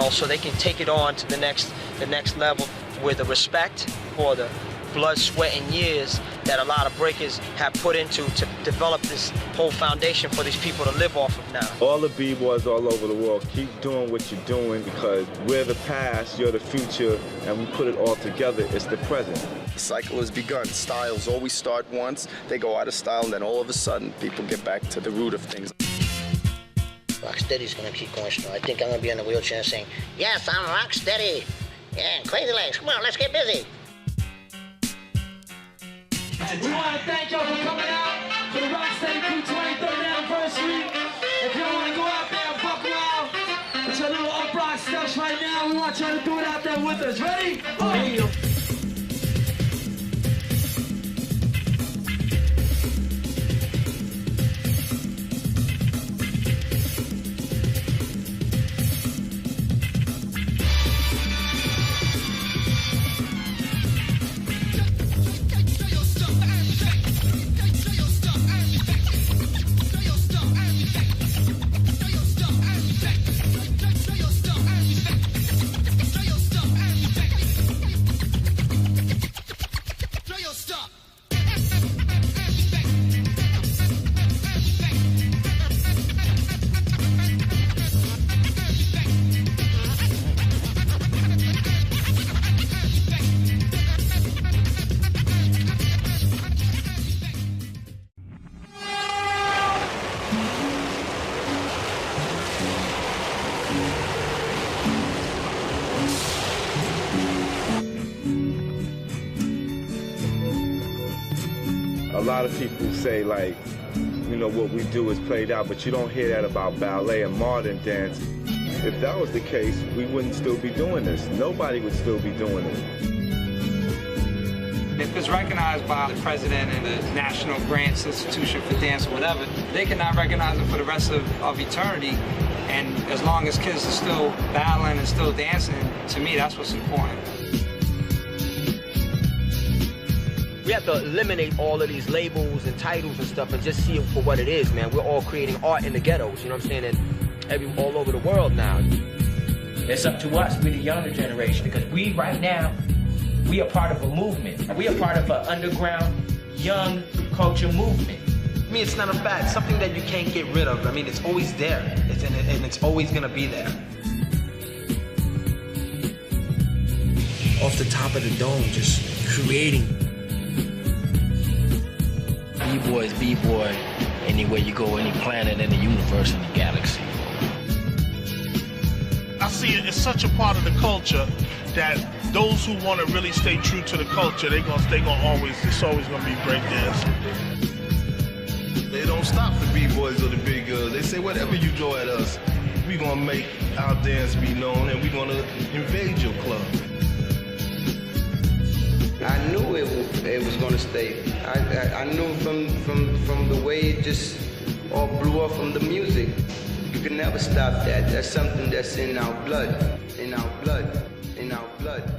Speaker 14: so they can take it on to the next level with the respect for the blood, sweat, and years that a lot of breakers have put into to develop this whole foundation for these people to live off of now.
Speaker 29: All the b-boys all over the world, keep doing what you're doing because we're the past, you're the future, and we put it all together, it's the present.
Speaker 7: The cycle has begun. Styles always start once, they go out of style, and then all of a sudden, people get back to the root of things.
Speaker 11: Rocksteady's gonna keep going strong. I think I'm gonna be on the wheelchair saying, yes, I'm Rocksteady. Yeah, Crazy Legs, come on, let's get busy.
Speaker 12: We want to thank y'all for coming out for the Rocksteady Crew 23rd anniversary. If y'all want to go out there and fuck around with your little uprock stuff right now, we want y'all to do it out there with us. Ready? Oh.
Speaker 29: A lot of people say, like, you know, what we do is played out, but you don't hear that about ballet and modern dance. If that was the case, we wouldn't still be doing this. Nobody would still be doing it.
Speaker 15: If it's recognized by the president and the National Grants Institution for Dance or whatever, they cannot recognize it for the rest of eternity. And as long as kids are still battling and still dancing, to me, that's what's important.
Speaker 1: We have to eliminate all of these labels and titles and stuff and just see it for what it is, man. We're all creating art in the ghettos, you know what I'm saying? And all over the world now.
Speaker 3: It's up to us, we're the younger generation, because we, right now, we are part of a movement. We are part of an underground, young culture movement.
Speaker 14: I mean, it's not a fad, it's something that you can't get rid of. I mean, it's always there, and it's always gonna be there.
Speaker 19: Off the top of the dome, just creating.
Speaker 25: B-boys, B-boy, anywhere you go, any planet in the universe, in the galaxy.
Speaker 17: I see it as such a part of the culture that those who want to really stay true to the culture, it's always gonna be breakdance.
Speaker 26: They don't stop the B-boys or the big girls. They say, whatever you throw at us, we gonna make our dance be known and we gonna invade your club.
Speaker 27: I knew it was gonna stay. I knew from the way it just all blew up from the music. You can never stop that. That's something that's in our blood, in our blood, in our blood.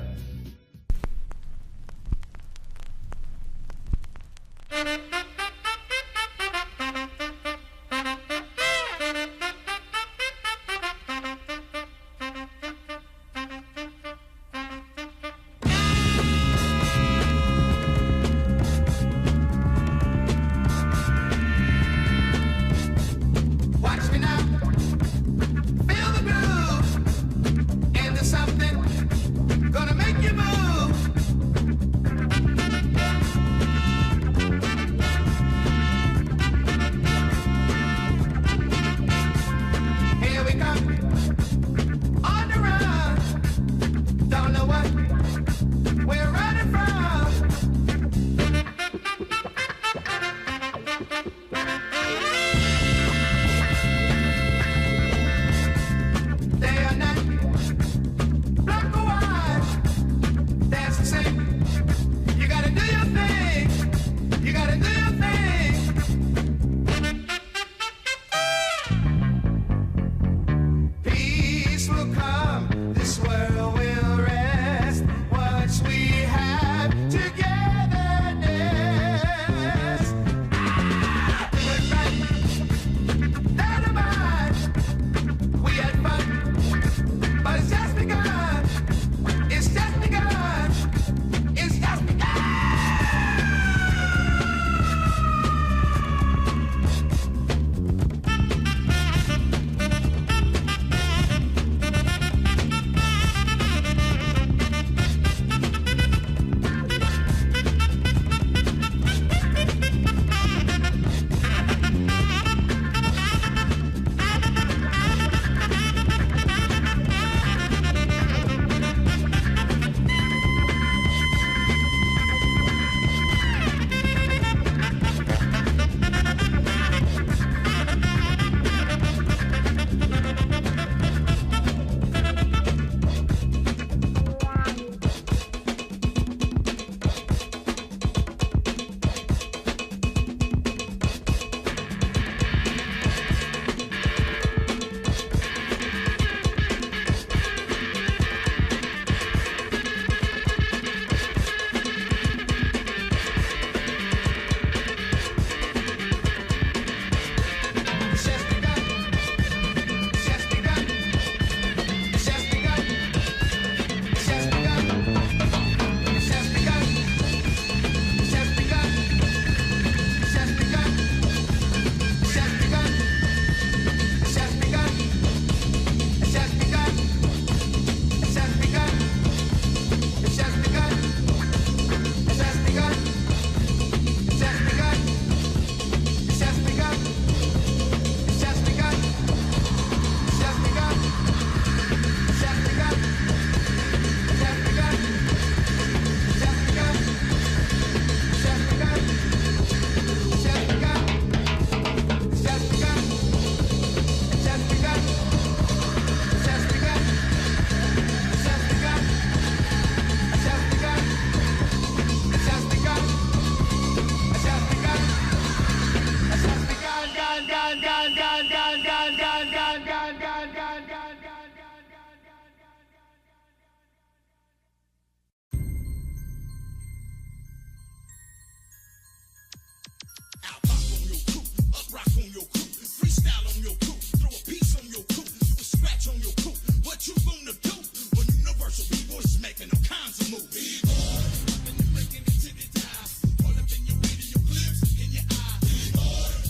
Speaker 2: your crew, freestyle on your crew, throw a piece on your crew, do a scratch on your crew. What you gonna do when Universal B-Boys is making all kinds of moves? Rapping and breaking it to the die, all up in your radio clips, in your eye.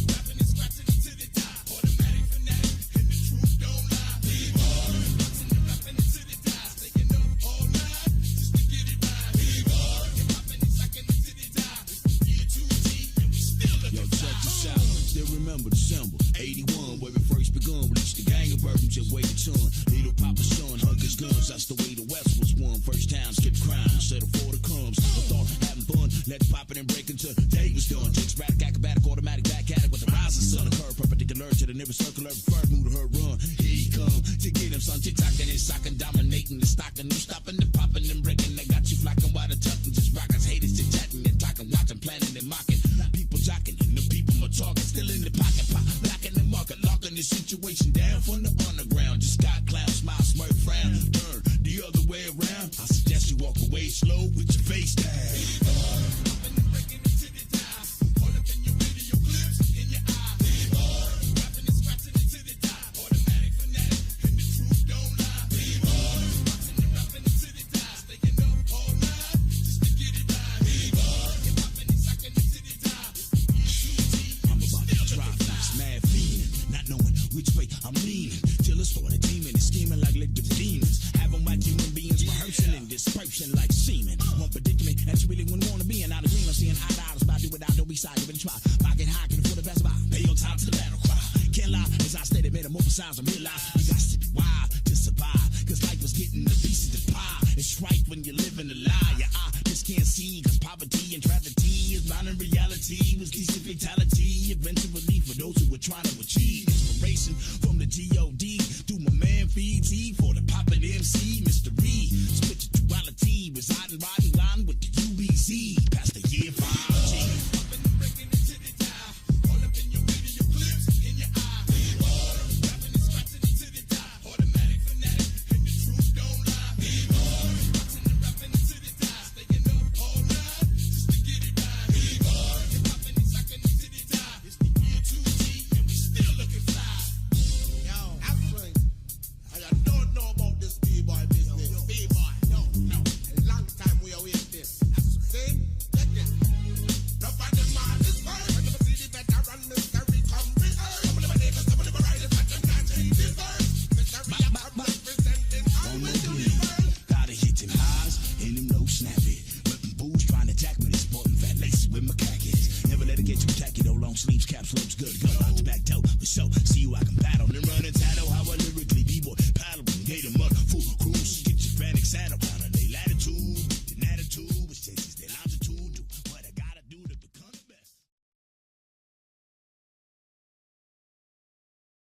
Speaker 2: Rapping and scratching it to the die, automatic fanatic, and the truth don't lie. Boxing and rapping it to the die, staying up all night just to get it right. Rapping and sucking it to the die, year 2G, and we still looking.
Speaker 6: Yo, check this out. Still remember December 81, where it first begun. Released the gang of bourbons and waited ton. Little Papa Son hung his guns. That's the way the West was won. First time skip crime, settle for the crumbs. I thought having fun, let's pop it and break into day was done. Jigs, radic, acrobatic, automatic, back at it with the rising sun. A curve perpendicular to the nearest circle. Every first move to her run. Here he come to get him, son. Tick-tocking and socking, dominating the stocking. You stopping and popping and breaking. They got you flocking while the tucking. Just rocking, haters, chit-chatting and talking, watching, planning and mocking. People jocking and the people are talking. Still in the pocket, pop, blocking the market, locking the situation down from the underground. Just got clown, smile, smirk, frown. Turn the other way around. I suggest you walk away slow with your face down. Which way I'm leaning till it started teaming and scheming like liquid demons. Having white human beings rehearsing and dispersing like semen. One predicament that you really wouldn't want to be in. Out of green, I'm seeing eye to eye. About to do without, don't be side, you really try. Pocket high, can afford the best buy. Pay on time to the battle cry. Can't lie, as I steady made a move for signs and realize you got to be wild to survive. Cause life was getting a piece of the pie. It's right when you're living a lie. Your eye just can't see. Cause poverty and tragedy is blind in reality. Was decent fatality. Eventually for those who were trying to achieve. Inspiration from the G.O.D. through my man VT for the poppin' MC. Mystery. Split your duality. Residing, riding line with the UBZ. Past the year 5G. Sleeves, caps, looks good. Go out the back door for show. See you, I can battle and run and tattle. How I live